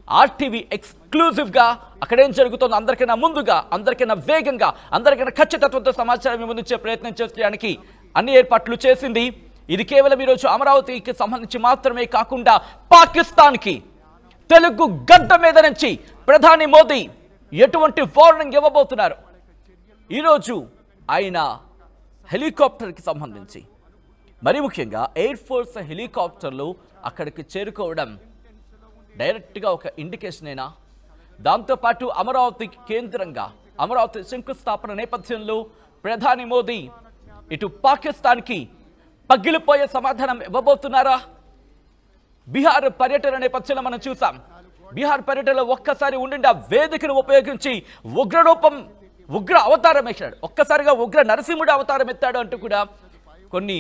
[SPEAKER 1] ఆర్టీవీ ఎక్స్క్లూజివ్గా అక్కడేం జరుగుతుందో అందరికైనా ముందుగా, అందరికైనా వేగంగా, అందరికైనా ఖచ్చితత్వంతో సమాచారం ముందుంచే ప్రయత్నం చేయడానికి అన్ని ఏర్పాట్లు చేసింది. ఇది కేవలం ఈరోజు అమరావతికి సంబంధించి మాత్రమే కాకుండా పాకిస్తాన్కి తెలుగు గడ్డ మీద నుంచి ప్రధాని మోదీ ఎటువంటి వార్నింగ్ ఇవ్వబోతున్నారు? ఈరోజు ఆయన హెలికాప్టర్కి సంబంధించి మరి ముఖ్యంగా ఎయిర్ ఫోర్స్ హెలికాప్టర్లు అక్కడికి చేరుకోవడం డైరెక్ట్గా ఒక ఇండికేషనేనా? దాంతోపాటు అమరావతి కేంద్రంగా అమరావతి శంకుస్థాపన నేపథ్యంలో ప్రధాని మోదీ ఇటు పాకిస్తాన్కి పగిలిపోయే సమాధానం ఇవ్వబోతున్నారా? బీహార్ పర్యటన నేపథ్యంలో మనం చూసాం. బీహార్ పర్యటనలో ఒక్కసారి ఉండి ఆ వేదికను ఉపయోగించి ఉగ్ర అవతారం ఎత్తాడు. ఒక్కసారిగా ఉగ్ర నరసింహుడు అవతారం ఎత్తాడు అంటూ కూడా కొన్ని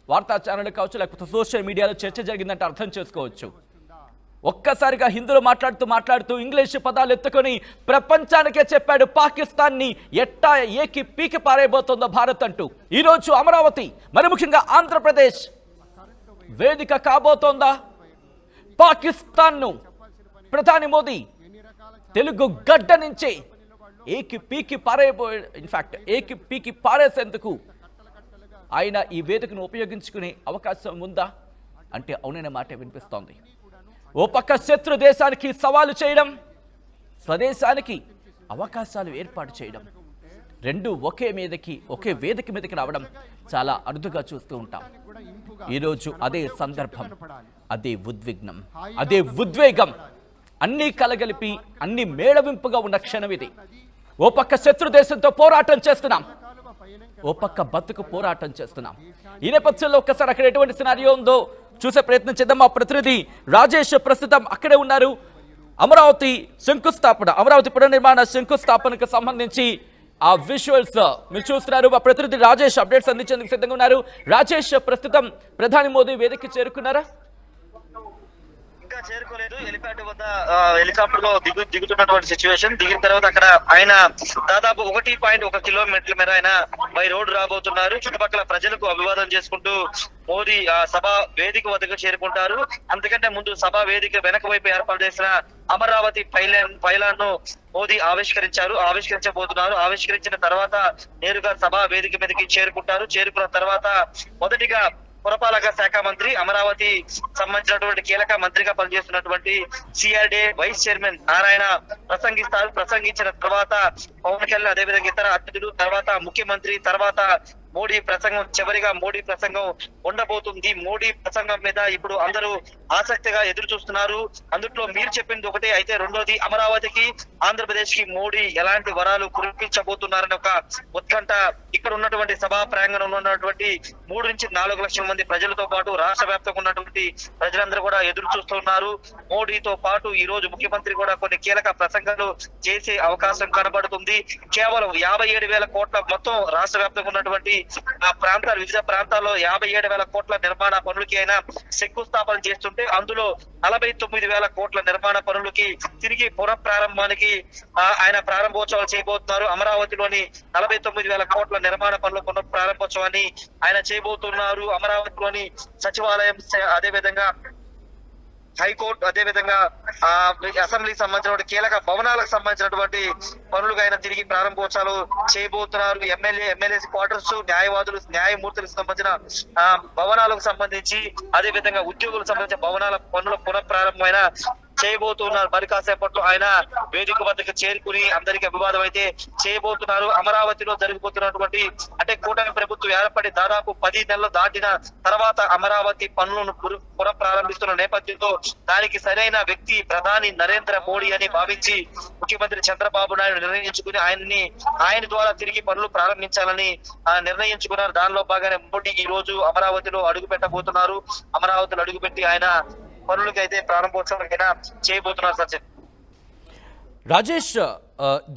[SPEAKER 1] వార్తా ఛానళ్ళు కావచ్చు, లేకపోతే సోషల్ మీడియాలో చర్చ జరిగిందంటే అర్థం చేసుకోవచ్చు. ఒక్కసారిగా హిందీలో మాట్లాడుతూ ఇంగ్లీష్ పదాలు ఎత్తుకొని ప్రపంచానికే చెప్పాడు పాకిస్తాన్ని ఎట్టా ఏకి పీకి పారేయబోతోందో భారత్ అంటూ. ఈరోజు అమరావతి మరి ముఖ్యంగా ఆంధ్రప్రదేశ్ వేదిక కాబోతోందా? పాకిస్తాన్ను ప్రధాని మోదీ తెలుగు గడ్డ నుంచి ఏకి పీకి పారేసేందుకు ఆయన ఈ వేదికను ఉపయోగించుకునే అవకాశం ఉందా అంటే అవుననే మాట వినిపిస్తోంది. ఓ పక్క శత్రు దేశానికి సవాలు చేయడం, స్వదేశానికి అవకాశాలు ఏర్పాటు చేయడం, రెండు ఒకే వేదిక మీదకి రావడం చాలా అరుదుగా చూస్తూ ఉంటాం. ఈరోజు అదే సందర్భం, అదే ఉద్విగ్నం, అదే ఉద్వేగం అన్నీ కలగలిపి అన్ని మేళవింపుగా ఉన్న క్షణం ఇది. ఓ పక్క శత్రు దేశంతో పోరాటం చేస్తున్నాం, ఓ పక్క బతుకు పోరాటం చేస్తున్నాం. ఈ నేపథ్యంలో ఒక్కసారి అక్కడ ఎటువంటి సినారియో ఉందో చూసే ప్రయత్నం చేద్దాం. మా ప్రతినిధి రాజేష్ ప్రస్తుతం అక్కడే ఉన్నారు. అమరావతి పునర్నిర్మాణ శంకుస్థాపనకు సంబంధించి ఆ విజువల్స్ మీరు చూస్తున్నారు. మా ప్రతినిధి రాజేష్ అప్డేట్స్ అందించేందుకు సిద్ధంగా ఉన్నారు. రాజేష్, ప్రస్తుతం ప్రధాని మోదీ వేదికకి చేరుకున్నారా?
[SPEAKER 3] ఇంకా చేరుకోలేదు. హెలిప్యాడ్ వద్ద హెలికాప్టర్ లో దిగుతున్నటువంటి సిచ్యువేషన్. దిగిన తర్వాత అక్కడ ఆయన దాదాపు 1.1 కిలోమీటర్ల మేర ఆయన బై రోడ్డు రాబోతున్నారు. చుట్టుపక్కల ప్రజలకు అభివాదం చేసుకుంటూ మోదీ ఆ సభ వేదిక వద్దకు చేరుకుంటారు. అంతకంటే ముందు సభా వేదిక వెనక వైపు ఏర్పాటు చేసిన అమరావతి పైలాన్ ను మోదీ ఆవిష్కరించబోతున్నారు. ఆవిష్కరించిన తర్వాత నేరుగా సభా వేదిక మీదకి చేరుకుంటారు. చేరుకున్న తర్వాత మొదటిగా పురపాలక శాఖ మంత్రి, అమరావతి సంబంధించినటువంటి కీలక మంత్రిగా పనిచేస్తున్నటువంటి సిఆర్డీఏ వైస్ చైర్మన్ నారాయణ ప్రసంగిస్తారు. ప్రసంగించిన తర్వాత పవన్ కళ్యాణ్, అదేవిధంగా ఇతర అతిథులు, తర్వాత ముఖ్యమంత్రి, తర్వాత మోడీ ప్రసంగం, చివరిగా మోడీ ప్రసంగం ఉండబోతుంది. మోడీ ప్రసంగం మీద ఇప్పుడు అందరూ ఆసక్తిగా ఎదురు చూస్తున్నారు. అందుట్లో మీరు చెప్పింది ఒకటే అయితే, రెండోది అమరావతికి, ఆంధ్రప్రదేశ్ కి మోడీ ఎలాంటి వరాలు కురిపించబోతున్నారని ఒక ఉత్కంఠ ఇక్కడ ఉన్నటువంటి సభా ప్రాంగణంలో ఉన్నటువంటి 3 నుంచి 4 లక్షల మంది ప్రజలతో పాటు రాష్ట్ర వ్యాప్తంగా ఉన్నటువంటి ప్రజలందరూ కూడా ఎదురు చూస్తున్నారు. మోడీతో పాటు ఈ రోజు ముఖ్యమంత్రి కూడా కొన్ని కీలక ప్రసంగాలు చేసే అవకాశం కనబడుతుంది. కేవలం 57,000 కోట్ల మొత్తం రాష్ట్ర వ్యాప్తంగా ఉన్నటువంటి వివిధ ప్రాంతాల్లో 57,000 కోట్ల నిర్మాణ పనులకి ఆయన శంకుస్థాపన చేస్తుంటే, అందులో 49,000 కోట్ల నిర్మాణ పనులకి తిరిగి పునఃప్రారంభానికి ఆయన ప్రారంభోత్సవాలు చేయబోతున్నారు. అమరావతిలోని 49,000 కోట్ల నిర్మాణ పనుల పునఃప్రారంభోత్సవాన్ని ఆయన చేయబోతున్నారు. అమరావతిలోని సచివాలయం, అదేవిధంగా హైకోర్టు, అదేవిధంగా అసెంబ్లీకి సంబంధించిన కీలక భవనాలకు సంబంధించినటువంటి పనులుగా ఆయన తిరిగి ప్రారంభోత్సవాలు చేయబోతున్నారు. ఎమ్మెల్యేస్ క్వార్టర్స్, న్యాయమూర్తులకు సంబంధించిన భవనాలకు సంబంధించి, అదేవిధంగా ఉద్యోగులకు సంబంధించిన భవనాల పనుల పునఃప్రారంభమైన చేయబోతున్నారు. మరి కాసేపట్లో ఆయన వేదిక వద్దకు చేరుకుని అందరికి అభివాదం అయితే చేయబోతున్నారు. అమరావతిలో జరిగిపోతున్నటువంటి అంటే కూటమి ప్రభుత్వం ఏర్పడి దాదాపు 10 నెలలు దాటిన తర్వాత అమరావతి పనులను పునఃప్రారంభిస్తున్న నేపథ్యంలో దానికి సరైన వ్యక్తి ప్రధాని నరేంద్ర మోడీ అని భావించి ముఖ్యమంత్రి చంద్రబాబు నాయుడు నిర్ణయించుకుని ఆయన ద్వారా తిరిగి పనులు ప్రారంభించాలని నిర్ణయించుకున్నారు. దానిలో భాగంగానే మోడీ ఈ రోజు అమరావతిలో అడుగు పెట్టబోతున్నారు. అమరావతిలో అడుగుపెట్టి ఆయన పనులకి అయితే ప్రారంభోత్సవాలకైనా చేయబోతున్నారు. సచిన్,
[SPEAKER 1] రాజేష్,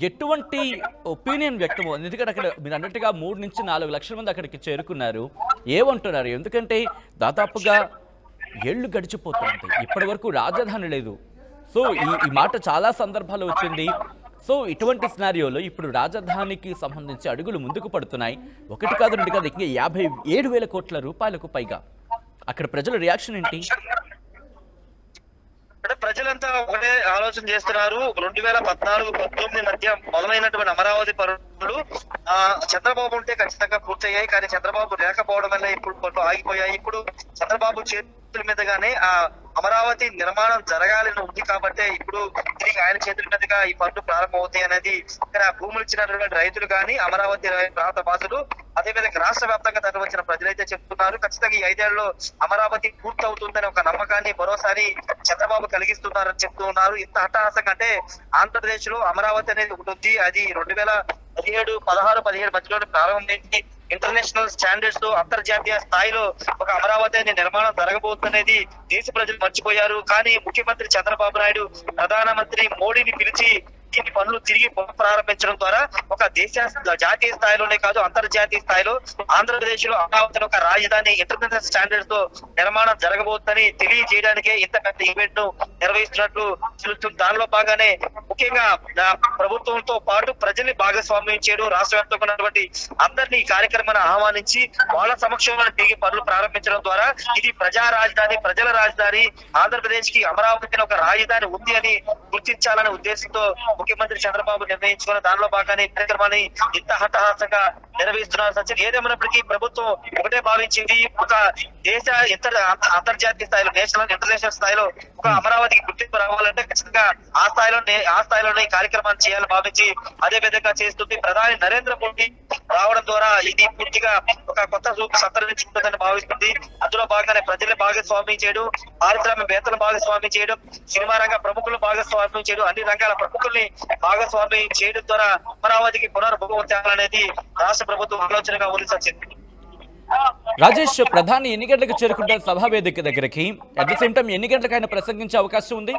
[SPEAKER 1] ఎటువంటి ఒపీనియన్ వ్యక్తం? ఎందుకంటే అక్కడ మీరు అన్నట్టుగా 3 నుంచి 4 లక్షల మంది అక్కడికి చేరుకున్నారు. ఏమంటున్నారు? ఎందుకంటే దాదాపుగా ఏళ్లు గడిచిపోతుంది, ఇప్పటి వరకు రాజధాని లేదు. సో ఈ మాట చాలా సందర్భాలు వచ్చింది. సో ఇటువంటి సినారియోలో ఇప్పుడు రాజధానికి సంబంధించి అడుగులు ముందుకు పడుతున్నాయి. 1 కాదు 2 కాదు, ఇంకా 57,000 కోట్ల రూపాయలకు పైగా. అక్కడ ప్రజల రియాక్షన్ ఏంటి?
[SPEAKER 3] అంటే ప్రజలంతా ఒకటే ఆలోచన చేస్తున్నారు. 2014-19 మధ్య మొదలైనటువంటి అమరావతి పనులు చంద్రబాబు ఉంటే ఖచ్చితంగా పూర్తయ్యాయి, కానీ చంద్రబాబు లేకపోవడం వల్ల ఇప్పుడు పనులు ఆగిపోయాయి. ఇప్పుడు చంద్రబాబు చేతుల మీదుగానే ఆ అమరావతి నిర్మాణం జరగాలని ఉంది కాబట్టి ఇప్పుడు తిరిగి ఆయన చేతుల మీదుగా ఈ పనులు ప్రారంభమవుతాయి అనేది ఇక్కడ భూములు ఇచ్చినటువంటి రైతులు కానీ అమరావతి ప్రాంత వాసులు అదేవిధంగా రాష్ట్ర వ్యాప్తంగా తరలి వచ్చిన ప్రజలైతే చెప్తున్నారు. ఖచ్చితంగా ఈ 5 ఏళ్లలో అమరావతి పూర్తవుతుందని ఒక నమ్మకాన్ని మరోసారి చంద్రబాబు కలిగిస్తున్నారని చెప్తూ ఉన్నారు. ఇంత హఠాహసంగా అంటే ఆంధ్రప్రదేశ్ లో అమరావతి అనేది ఒకటి ఉంది. అది 2017, 16, 17 మధ్యలో ప్రారంభించి ఇంటర్నేషనల్ స్టాండర్డ్స్ తో అంతర్జాతీయ స్థాయిలో ఒక అమరావతి అనే నిర్మాణం జరగబోతుందనేది దేశ ప్రజలు మర్చిపోయారు. కానీ ముఖ్యమంత్రి చంద్రబాబు నాయుడు ప్రధానమంత్రి మోడీని పిలిచి ఈ పనులు తిరిగి ప్రారంభించడం ద్వారా ఒక జాతీయ స్థాయిలోనే కాదు అంతర్జాతీయ స్థాయిలో ఆంధ్రప్రదేశ్ లో అమరావతి ఒక రాజధాని ఇంటర్నేషనల్ స్టాండర్డ్స్ తో నిర్మాణం జరగబోతుందని తెలియజేయడానికే ఇంత పెద్ద ఈవెంట్ ను నిర్వహిస్తున్నట్లు తెలుస్తుంది. దానిలో భాగానే ముఖ్యంగా ప్రభుత్వంతో పాటు ప్రజల్ని భాగస్వామ్యం చేయడం, రాష్ట్ర వ్యాప్తంగా ఉన్నటువంటి అందరినీ ఈ కార్యక్రమాన్ని ఆహ్వానించి వాళ్ళ సమక్షంలో తిరిగి పనులు ప్రారంభించడం ద్వారా ఇది ప్రజా రాజధాని, ప్రజల రాజధాని, ఆంధ్రప్రదేశ్ కి అమరావతి ఒక రాజధాని ఉంది అని గుర్తించాలనే ఉద్దేశంతో ముఖ్యమంత్రి చంద్రబాబు నిర్ణయించుకున్న దానిలో భాగాన్ని కార్యక్రమాన్ని ఇంత హఠాహసంగా నిర్వహిస్తున్నారు. సచిన్ ఏదేమైనప్పటికీ ప్రభుత్వం ఒకటే భావించింది, ఒక దేశ అంతర్జాతీయ స్థాయిలో నేషనల్ ఇంటర్నేషనల్ స్థాయిలో ఒక అమరావతికి గుర్తింపు రావాలంటే ఖచ్చితంగా ఆ స్థాయిలోనే ఈ కార్యక్రమాన్ని చేయాలని భావించి అదే విధంగా చేస్తుంది. ప్రధాని నరేంద్ర మోడీ రావడం ద్వారా ఇది పూర్తిగా ఒక కొత్త రూపు సంతరించుకుంటుందని భావిస్తుంది. అందులో భాగంగానే ప్రజల భాగస్వామ్యం చేయడం, పారిశ్రామికవేత్తల భాగస్వామ్యం చేయడం, సినిమా రంగ ప్రముఖులు భాగస్వామ్యం చేయడం, అన్ని రంగాల ప్రముఖుల్ని భాగస్వామ్యం చేయడం ద్వారా అమరావతికి పునర్భవం తేవాలనేది రాష్ట్ర ప్రభుత్వం ఆలోచనగా ఉంది. సచిన్
[SPEAKER 1] రాజేష్, ప్రధాని ఎన్ని గంటలకు చేరుకుంటారు సభా వేదిక దగ్గరికి? అట్ ది సేమ్ టైం ఎన్ని గంటలకు ఆయన ప్రసంగించే అవకాశం ఉంది?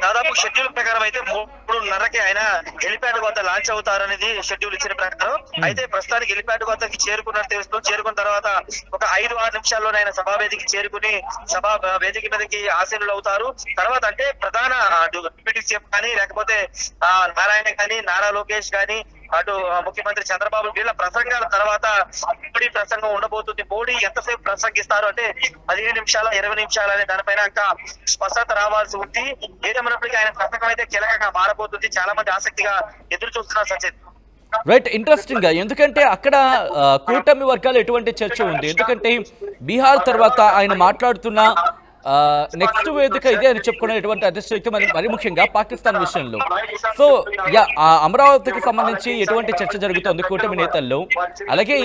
[SPEAKER 3] దాదాపు షెడ్యూల్ ప్రకారం అయితే 3:30కి ఆయన హెలిప్యాడ్ వద్ద లాంచ్ అవుతారనేది షెడ్యూల్ ఇచ్చిన ప్రకారం. అయితే ప్రస్తుతానికి హెలిప్యాడ్ వద్దకి చేరుకున్నట్టు తెలుస్తుంది. చేరుకున్న తర్వాత ఒక 5-6 నిమిషాల్లోనే ఆయన సభా వేదిక చేరుకుని సభా వేదిక మీదకి ఆసీనులు అవుతారు. తర్వాత అంటే ప్రధాన డిప్యూటీ సీఎం కానీ లేకపోతే నారాయణ కానీ నారా లోకేష్ కానీ అటు ముఖ్యమంత్రి చంద్రబాబు వీళ్ళ ప్రసంగాల తర్వాత మోడీ ప్రసంగం ఉండబోతుంది. మోడీ ఎంతసేపు ప్రసంగిస్తారు అంటే 15 నిమిషాల 20 నిమిషాలు అనే దానిపైన ఇంకా స్పష్టత రావాల్సి ఉంది. ఏదేమైనప్పటికీ ఆయన ప్రసంగం అయితే కీలకంగా మారబోతుంది. చాలా మంది ఆసక్తిగా ఎదురు చూస్తున్నారు. సచిన్
[SPEAKER 1] రైట్, ఇంట్రెస్టింగ్ గా, ఎందుకంటే అక్కడ కూటమి వర్గాలు ఎటువంటి చర్చ ఉంది, ఎందుకంటే బీహార్ తర్వాత ఆయన మాట్లాడుతున్న నెక్స్ట్ వేదిక ఇదే అని చెప్పుకునేటువంటి అతిశక్తి మరి ముఖ్యంగా పాకిస్తాన్ విషయంలో. సో అమరావతికి సంబంధించి ఎటువంటి చర్చ జరుగుతుంది కూటమి నేతల్లో, అలాగే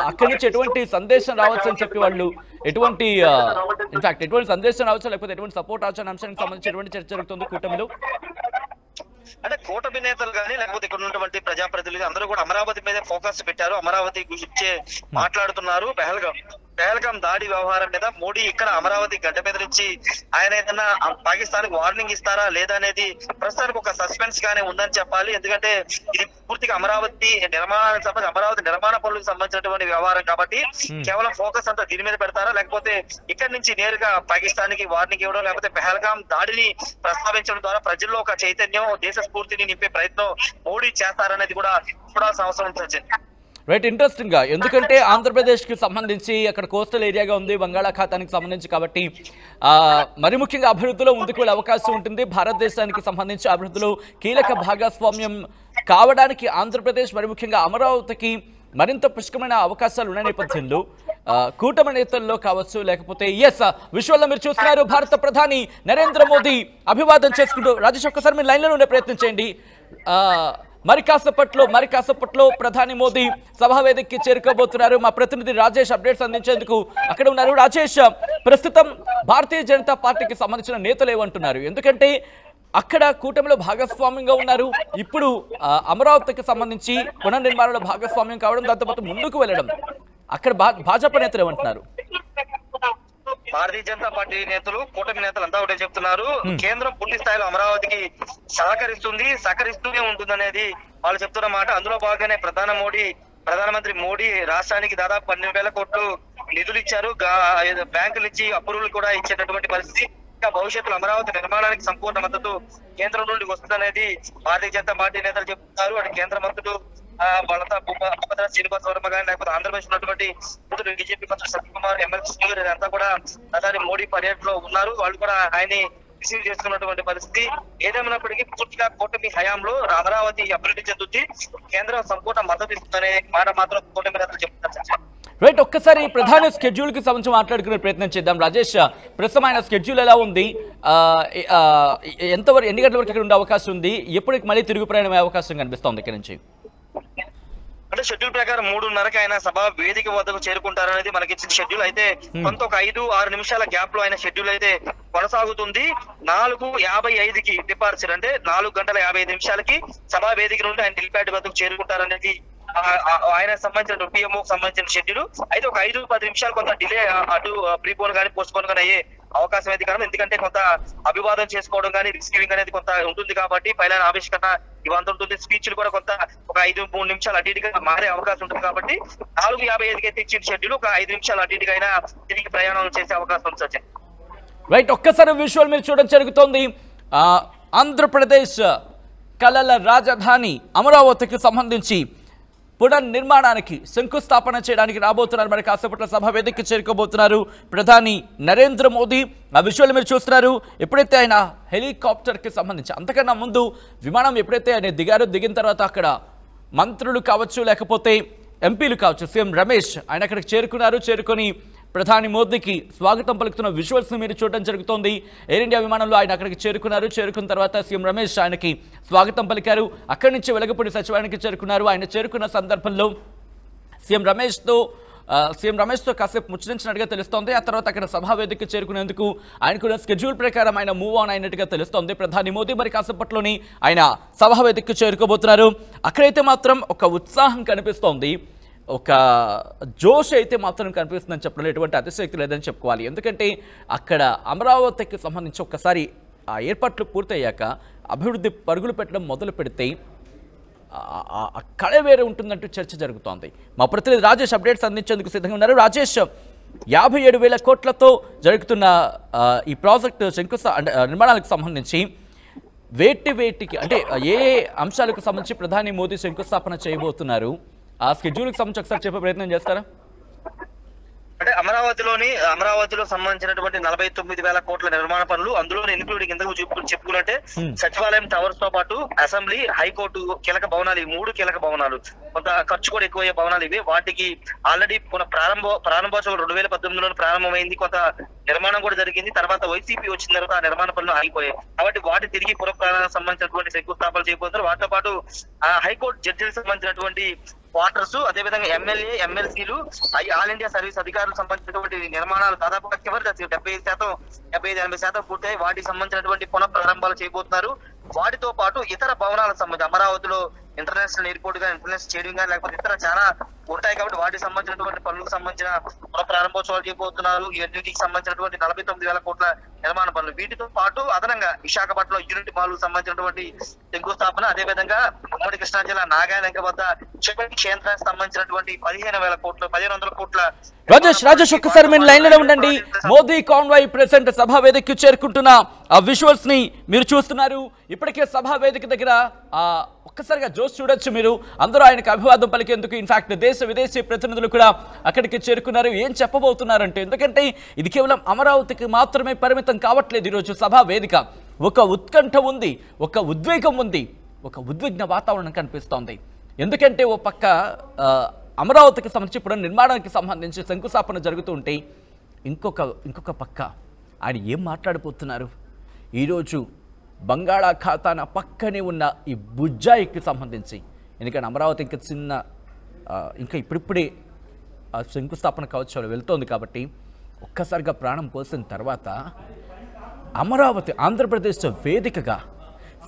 [SPEAKER 1] అక్కడి నుంచి ఎటువంటి సందేశం రావచ్చు అని చెప్పి వాళ్ళు ఎటువంటి ఎటువంటి సందేశం రావచ్చు లేకపోతే ఎటువంటి సపోర్ట్ రావచ్చు అనే అంశానికి సంబంధించి ఎటువంటి చర్చ జరుగుతుంది కూటమిలో?
[SPEAKER 3] అంటే కూటమి నేతలు కానీ లేకపోతే ఇక్కడ ఉన్నటువంటి ప్రజాప్రతినిధులు అందరూ కూడా అమరావతి మీద ఫోకస్ పెట్టారు. అమరావతి గురించి మాట్లాడుతున్నారు. పెహల్గాం దాడి వ్యవహారం మీద మోడీ ఇక్కడ అమరావతి గడ్డ మీద నుంచి ఆయన ఏదైనా పాకిస్తాన్ కి వార్నింగ్ ఇస్తారా లేదా అనేది ప్రస్తుతానికి ఒక సస్పెన్స్ గానే ఉందని చెప్పాలి. ఎందుకంటే ఇది పూర్తిగా అమరావతి నిర్మాణానికి సంబంధించి అమరావతి నిర్మాణ పనులకు సంబంధించినటువంటి వ్యవహారం కాబట్టి కేవలం ఫోకస్ అంతా దీని మీద పెడతారా లేకపోతే ఇక్కడి నుంచి నేరుగా పాకిస్తాన్ కి వార్నింగ్ ఇవ్వడం లేకపోతే పెహల్గాం దాడిని ప్రస్తావించడం ద్వారా ప్రజల్లో ఒక చైతన్యం దేశ స్ఫూర్తిని నింపే ప్రయత్నం మోడీ చేస్తారనేది కూడా చూడాల్సిన అవసరం ఉంటుంది.
[SPEAKER 1] రైట్, ఇంట్రెస్టింగ్ గా, ఎందుకంటే ఆంధ్రప్రదేశ్ కి సంబంధించి అక్కడ కోస్టల్ ఏరియాగా ఉంది, బంగాళాఖాతానికి సంబంధించి, కాబట్టి మరి ముఖ్యంగా అభివృద్ధిలో ముందుకు వెళ్ళే అవకాశం ఉంటుంది. భారతదేశానికి సంబంధించి అభివృద్ధిలో కీలక భాగస్వామ్యం కావడానికి ఆంధ్రప్రదేశ్ మరి ముఖ్యంగా అమరావతికి మరింత పుష్కమైన అవకాశాలు ఉన్న నేపథ్యంలో కూటమి నేతల్లో కావచ్చు లేకపోతే విశ్వల్లో మీరు చూస్తున్నారు భారత ప్రధాని నరేంద్ర మోదీ అభివాదం చేసుకుంటూ. రాజేష్ ఒక్కసారి మీరు లైన్లో ఉండే ప్రయత్నం చేయండి. మరి కాసేపట్లో ప్రధాని మోదీ సభా వేదికకి చేరుకోబోతున్నారు. మా ప్రతినిధి రాజేష్ అప్డేట్స్ అందించేందుకు అక్కడ ఉన్నారు. రాజేష్, ప్రస్తుతం భారతీయ జనతా పార్టీకి సంబంధించిన నేతలు ఏమంటున్నారు? ఎందుకంటే అక్కడ కూటమిలో భాగస్వామ్యంగా ఉన్నారు, ఇప్పుడు అమరావతికి సంబంధించి పునర్నిర్మాణంలో భాగస్వామ్యం కావడం, దాంతోపాటు ముందుకు వెళ్ళడం, అక్కడ భాజపా నేతలు ఏమంటున్నారు?
[SPEAKER 3] భారతీయ జనతా పార్టీ నేతలు కూటమి నేతలు అంతా ఒకటే చెప్తున్నారు. కేంద్రం పూర్తి స్థాయిలో అమరావతికి సహకరిస్తూనే ఉంటుందనేది వాళ్ళు చెప్తున్న మాట. అందులో భాగంగానే ప్రధానమంత్రి మోడీ రాష్ట్రానికి దాదాపు 12,000 కోట్లు నిధులు ఇచ్చారు. బ్యాంకులు ఇచ్చి అప్రూవల్ కూడా ఇచ్చేటటువంటి పరిస్థితి. ఇంకా భవిష్యత్తులో అమరావతి నిర్మాణానికి సంపూర్ణ మద్దతు కేంద్రం నుండి వస్తుందనేది భారతీయ జనతా పార్టీ నేతలు చెప్తున్నారు. అటు కేంద్ర మంత్రులు వాళ్ళంతా భూపతి శ్రీనివాస వర్మ గాని లేకపోతే ఆంధ్రప్రదేశ్ ఉన్నటువంటి బీజేపీ మంత్రులు సత్యకుమార్, ఎమ్మెల్సీ అంతా కూడా ప్రధాని మోడీ పర్యటనలో ఉన్నారు. వాళ్ళు కూడా ఆయన్ని రిసీవ్ చేసుకున్నటువంటి పరిస్థితి. ఏదేమైనప్పటికీ పూర్తిగా కూటమి హయాంలో అమరావతి అభివృద్ధి చెందుతుంది, కేంద్రం సంపూర్ణ మద్దతు ఇస్తుందనే మాట మాత్రం కూటమి నేతలు చెప్తున్నారు.
[SPEAKER 1] రైట్, ఒక్కసారి ప్రధాన స్కెడ్యూల్ కి సంబంధించి మాట్లాడుకునే ప్రయత్నం చేద్దాం. రాజేష్, ప్రస్తుతం ఆయన స్కెడ్యూల్ ఎలా ఉంది, ఎంతవరకు ఎన్ని గంటల వరకు ఇక్కడ ఉండే అవకాశం ఉంది, ఎప్పటికి మళ్ళీ తిరుగు ప్రయాణం అవకాశం కనిపిస్తోంది ఇక్కడ నుంచి?
[SPEAKER 3] అంటే షెడ్యూల్ ప్రకారం 3:30కి ఆయన సభ వేదిక వద్దకు చేరుకుంటారనేది మనకి ఇచ్చిన షెడ్యూల్. అయితే కొంత ఒక 5-6 నిమిషాల గ్యాప్ లో ఆయన షెడ్యూల్ అయితే కొనసాగుతుంది. 4:55కి డిపార్చర్, అంటే 4:55 సభా వేదిక నుండి ఆయన హెలిప్యాడ్ వద్దకు చేరుకుంటారనేది ఆయన సంబంధించిన పిఎంఓకి సంబంధించిన షెడ్యూల్. అయితే ఒక 5-10 నిమిషాలు కొంత డిలే అటు ప్రీపోన్ కానీ పోస్ట్ పోన్ కానీ అయ్యే అవకాశం అయితే కారణం, ఎందుకంటే కొంత అభివాదం చేసుకోవడం కానీ రిసీవింగ్ అనేది కొంత ఉంటుంది కాబట్టి పైన ఆవిష్కరణ ఇవంతా ఉంటుంది. స్పీచ్లు కూడా కొంత ఒక 5-3 నిమిషాలు అటు ఇటుగా మారే అవకాశం ఉంటుంది కాబట్టి 4:55కి అయితే ఇచ్చిన షెడ్యూల్ ఒక 5 నిమిషాలు అటు ఇటుగా అయినా తిరిగి ప్రయాణం చేసే అవకాశం ఉంది. సచిన్,
[SPEAKER 1] రైట్, ఒక్కసారి విజువల్ మీరు చూడడం జరుగుతోంది. ఆంధ్రప్రదేశ్ కళల రాజధాని అమరావతికి సంబంధించి పునర్నిర్మాణానికి శంకుస్థాపన చేయడానికి రాబోతున్నారు. మరి కాసేపట్లో సభ వేదికకి చేరుకోబోతున్నారు ప్రధాని నరేంద్ర మోదీ. ఆ విషయాలు మీరు చూస్తున్నారు. ఎప్పుడైతే ఆయన హెలికాప్టర్కి సంబంధించి, అంతకన్నా ముందు విమానం ఎప్పుడైతే ఆయన దిగిన తర్వాత అక్కడ మంత్రులు కావచ్చు, లేకపోతే ఎంపీలు కావచ్చు, సీఎం రమేష్ ఆయన అక్కడికి చేరుకొని ప్రధాని మోదీకి స్వాగతం పలుకుతున్న విజువల్స్ మీరు చూడడం జరుగుతోంది. ఎయిర్ ఇండియా విమానంలో ఆయన అక్కడికి చేరుకున్న తర్వాత సీఎం రమేష్ ఆయనకి స్వాగతం పలికారు. అక్కడి నుంచి వెలగపూడి సచివాలయానికి చేరుకున్నారు. ఆయన చేరుకున్న సందర్భంలో సీఎం రమేష్తో కాసేపు ముచ్చరించినట్టుగా తెలుస్తోంది. ఆ తర్వాత అక్కడ సభా వేదికకి చేరుకునేందుకు ఆయనకున్న స్కెడ్యూల్ ప్రకారం ఆయన మూవ్ ఆన్ అయినట్టుగా తెలుస్తోంది ప్రధాని మోదీ. మరి కాసేపట్లోని ఆయన సభా వేదికకి చేరుకోబోతున్నారు. అక్కడైతే మాత్రం ఒక ఉత్సాహం కనిపిస్తోంది, ఒక జోష్ అయితే మాత్రం కనిపిస్తుందని చెప్పడంలో ఎటువంటి అతిశక్తి లేదని చెప్పుకోవాలి. ఎందుకంటే అక్కడ అమరావతికి సంబంధించి ఒక్కసారి ఆ ఏర్పాట్లు పూర్తయ్యాక అభివృద్ధి పరుగులు పెట్టడం మొదలు పెడితే కళ వేరే ఉంటుందంటూ చర్చ జరుగుతోంది. మా ప్రతినిధి రాజేష్ అప్డేట్స్ అందించేందుకు సిద్ధంగా ఉన్నారు. రాజేష్, 57,000 కోట్లతో జరుగుతున్న ఈ ప్రాజెక్టు నిర్మాణాలకు సంబంధించి వేటికి అంటే ఏ అంశాలకు సంబంధించి ప్రధాని మోదీ శంకుస్థాపన చేయబోతున్నారు, ఆ స్కెడ్యూల్కి సంబంధించి ఒకసారి చెప్పే ప్రయత్నం చేస్తారా?
[SPEAKER 3] అంటే అమరావతిలో సంబంధించినటువంటి 49,000 కోట్ల నిర్మాణ పనులు, అందులో ఇన్క్లూడింగ్ ఇంతకు చెప్పుకున్నట్టే సచివాలయం టవర్స్ తో పాటు అసెంబ్లీ, హైకోర్టు కీలక భవనాలు, ఈ 3 కీలక భవనాలు, కొంత ఖర్చు కూడా ఎక్కువయ్యే భవనాలు ఇవి. వాటికి ఆల్రెడీ ప్రారంభోత్సవం 2018లోనే ప్రారంభమైంది, కొంత నిర్మాణం కూడా జరిగింది. తర్వాత వైసీపీ వచ్చిన తర్వాత ఆ నిర్మాణ పనులు ఆగిపోయాయి కాబట్టి వాటి తిరిగి పునఃప్రారంభానికి సంబంధించినటువంటి శంకుస్థాపన చేయబోతున్నారు. వాటితో పాటు హైకోర్టు జడ్జిలకు సంబంధించినటువంటి క్వార్టర్స్, అదేవిధంగా ఎమ్మెల్యే, ఎమ్మెల్సీలు, ఆల్ ఇండియా సర్వీస్ అధికారులకు సంబంధించినటువంటి నిర్మాణాలు దాదాపుగా చివరి 75-80% పూర్తయి వాటికి సంబంధించినటువంటి పునఃప్రారంభాలు చేయబోతున్నారు. వాటితో పాటు ఇతర భవనాలకు సంబంధించి అమరావతిలో ఇంటర్నేషనల్ ఎయిర్పోర్ట్ గా, ఇంటర్నేషనల్ స్టేడియం గా, లేకపోతే ఇతర చాలా ఉంటాయి కాబట్టి వాటికి సంబంధించినటువంటి పనులకు సంబంధించిన పునఃప్రారంభోత్సవాలు చేయబోతున్నారు. ఇవన్నిటికి సంబంధించినటువంటి 49,000 కోట్ల నిర్మాణ పనులు. వీటితో పాటు అదనంగా విశాఖపట్నంలో యూనిట్ మాల్ సంబంధించినటువంటి శంకుస్థాపన, అదేవిధంగా ఉమ్మడి కృష్ణా జిల్లా నాగాలంక వద్ద చివరి క్షేత్రానికి సంబంధించినటువంటి 1,500 కోట్ల.
[SPEAKER 1] రాజేష్ ఒక్కసారి మీరు లైన్ లో ఉండండి. మోదీ కాన్వాయ్ ప్రెసిడెంట్ సభా వేదికకు చేరుకుంటున్న ఆ విజువల్స్ ని మీరు చూస్తున్నారు. ఇప్పటికే సభా వేదిక దగ్గర ఒక్కసారిగా జోష్ చూడొచ్చు మీరు. అందరూ ఆయనకు అభివాదం పలికేందుకు ఇన్ఫాక్ట్ దేశ విదేశీ ప్రతినిధులు కూడా అక్కడికి చేరుకున్నారు. ఏం చెప్పబోతున్నారంటే, ఎందుకంటే ఇది కేవలం అమరావతికి మాత్రమే పరిమితం కావట్లేదు. ఈరోజు సభా వేదిక ఒక ఉత్కంఠ ఉంది, ఒక ఉద్వేగం ఉంది, ఒక ఉద్విగ్న వాతావరణం కనిపిస్తోంది. ఎందుకంటే ఓ పక్క అమరావతికి సంబంధించి ఇప్పుడు నిర్మాణానికి సంబంధించి శంకుస్థాపన జరుగుతూ ఉంటే ఇంకొక పక్క ఆయన ఏం మాట్లాడిపోతున్నారు. ఈరోజు బంగాళాఖాతాన పక్కనే ఉన్న ఈ బుజ్జాయికి సంబంధించి, ఎందుకంటే అమరావతి ఇంకా ఇప్పుడిప్పుడే శంకుస్థాపన కావచ్చు వెళ్తోంది కాబట్టి ఒక్కసారిగా ప్రాణం పోసిన తర్వాత అమరావతి ఆంధ్రప్రదేశ్ వేదికగా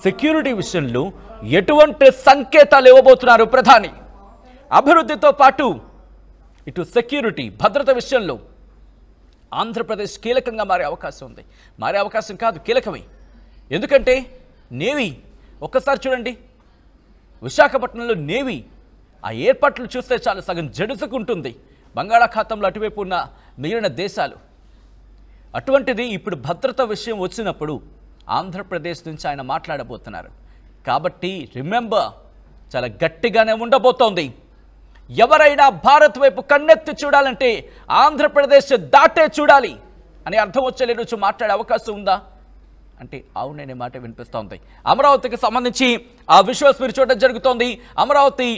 [SPEAKER 1] సెక్యూరిటీ విషయంలో ఎటువంటి సంకేతాలు ఇవ్వబోతున్నారు ప్రధాని? అభివృద్ధితో పాటు ఇటు సెక్యూరిటీ, భద్రత విషయంలో ఆంధ్రప్రదేశ్ కీలకంగా మారే అవకాశం ఉంది. మారే అవకాశం కాదు, కీలకమే. ఎందుకంటే నేవీ ఒక్కసారి చూడండి, విశాఖపట్నంలో నేవీ ఆ ఏర్పాట్లు చూస్తే చాలు సగం జడుసుకుంటుంది బంగాళాఖాతంలో అటువైపు ఉన్న మిగిలిన దేశాలు. అటువంటిది ఇప్పుడు భద్రత విషయం వచ్చినప్పుడు ఆంధ్రప్రదేశ్ నుంచి ఆయన మాట్లాడబోతున్నారు. కాబట్టి రిమెంబర్, చాలా గట్టిగానే ఉండబోతోంది. ఎవరైనా భారత్ వైపు కన్నెత్తి చూడాలంటే ఆంధ్రప్రదేశ్ దాటే చూడాలి అని అర్థం వచ్చేలేరు మాట్లాడే అవకాశం ఉందా? అంటే అవుననే మాట వినిపిస్తోంది. అమరావతికి సంబంధించి ఆ విజువల్స్ మీరు చూడడం జరుగుతోంది. అమరావతి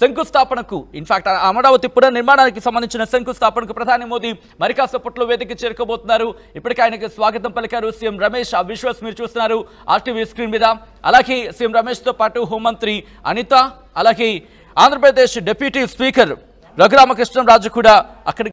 [SPEAKER 1] శంకుస్థాపనకు ఇన్ఫాక్ట్ అమరావతి పునర్నిర్మాణానికి సంబంధించిన శంకుస్థాపనకు ప్రధాని మోదీ మరి కాసేపట్లో వేదిక చేరుకోబోతున్నారు. ఇప్పటికే ఆయనకు స్వాగతం పలికారు సీఎం రమేష్. ఆ విజువల్స్ మీరు చూస్తున్నారు ఆర్టీవీ స్క్రీన్ మీద. అలాగే సీఎం రమేష్తో పాటు హోంమంత్రి అనిత, అలాగే ఆంధ్రప్రదేశ్ డిప్యూటీ స్పీకర్ రఘురామకృష్ణంరాజు కూడా అక్కడికి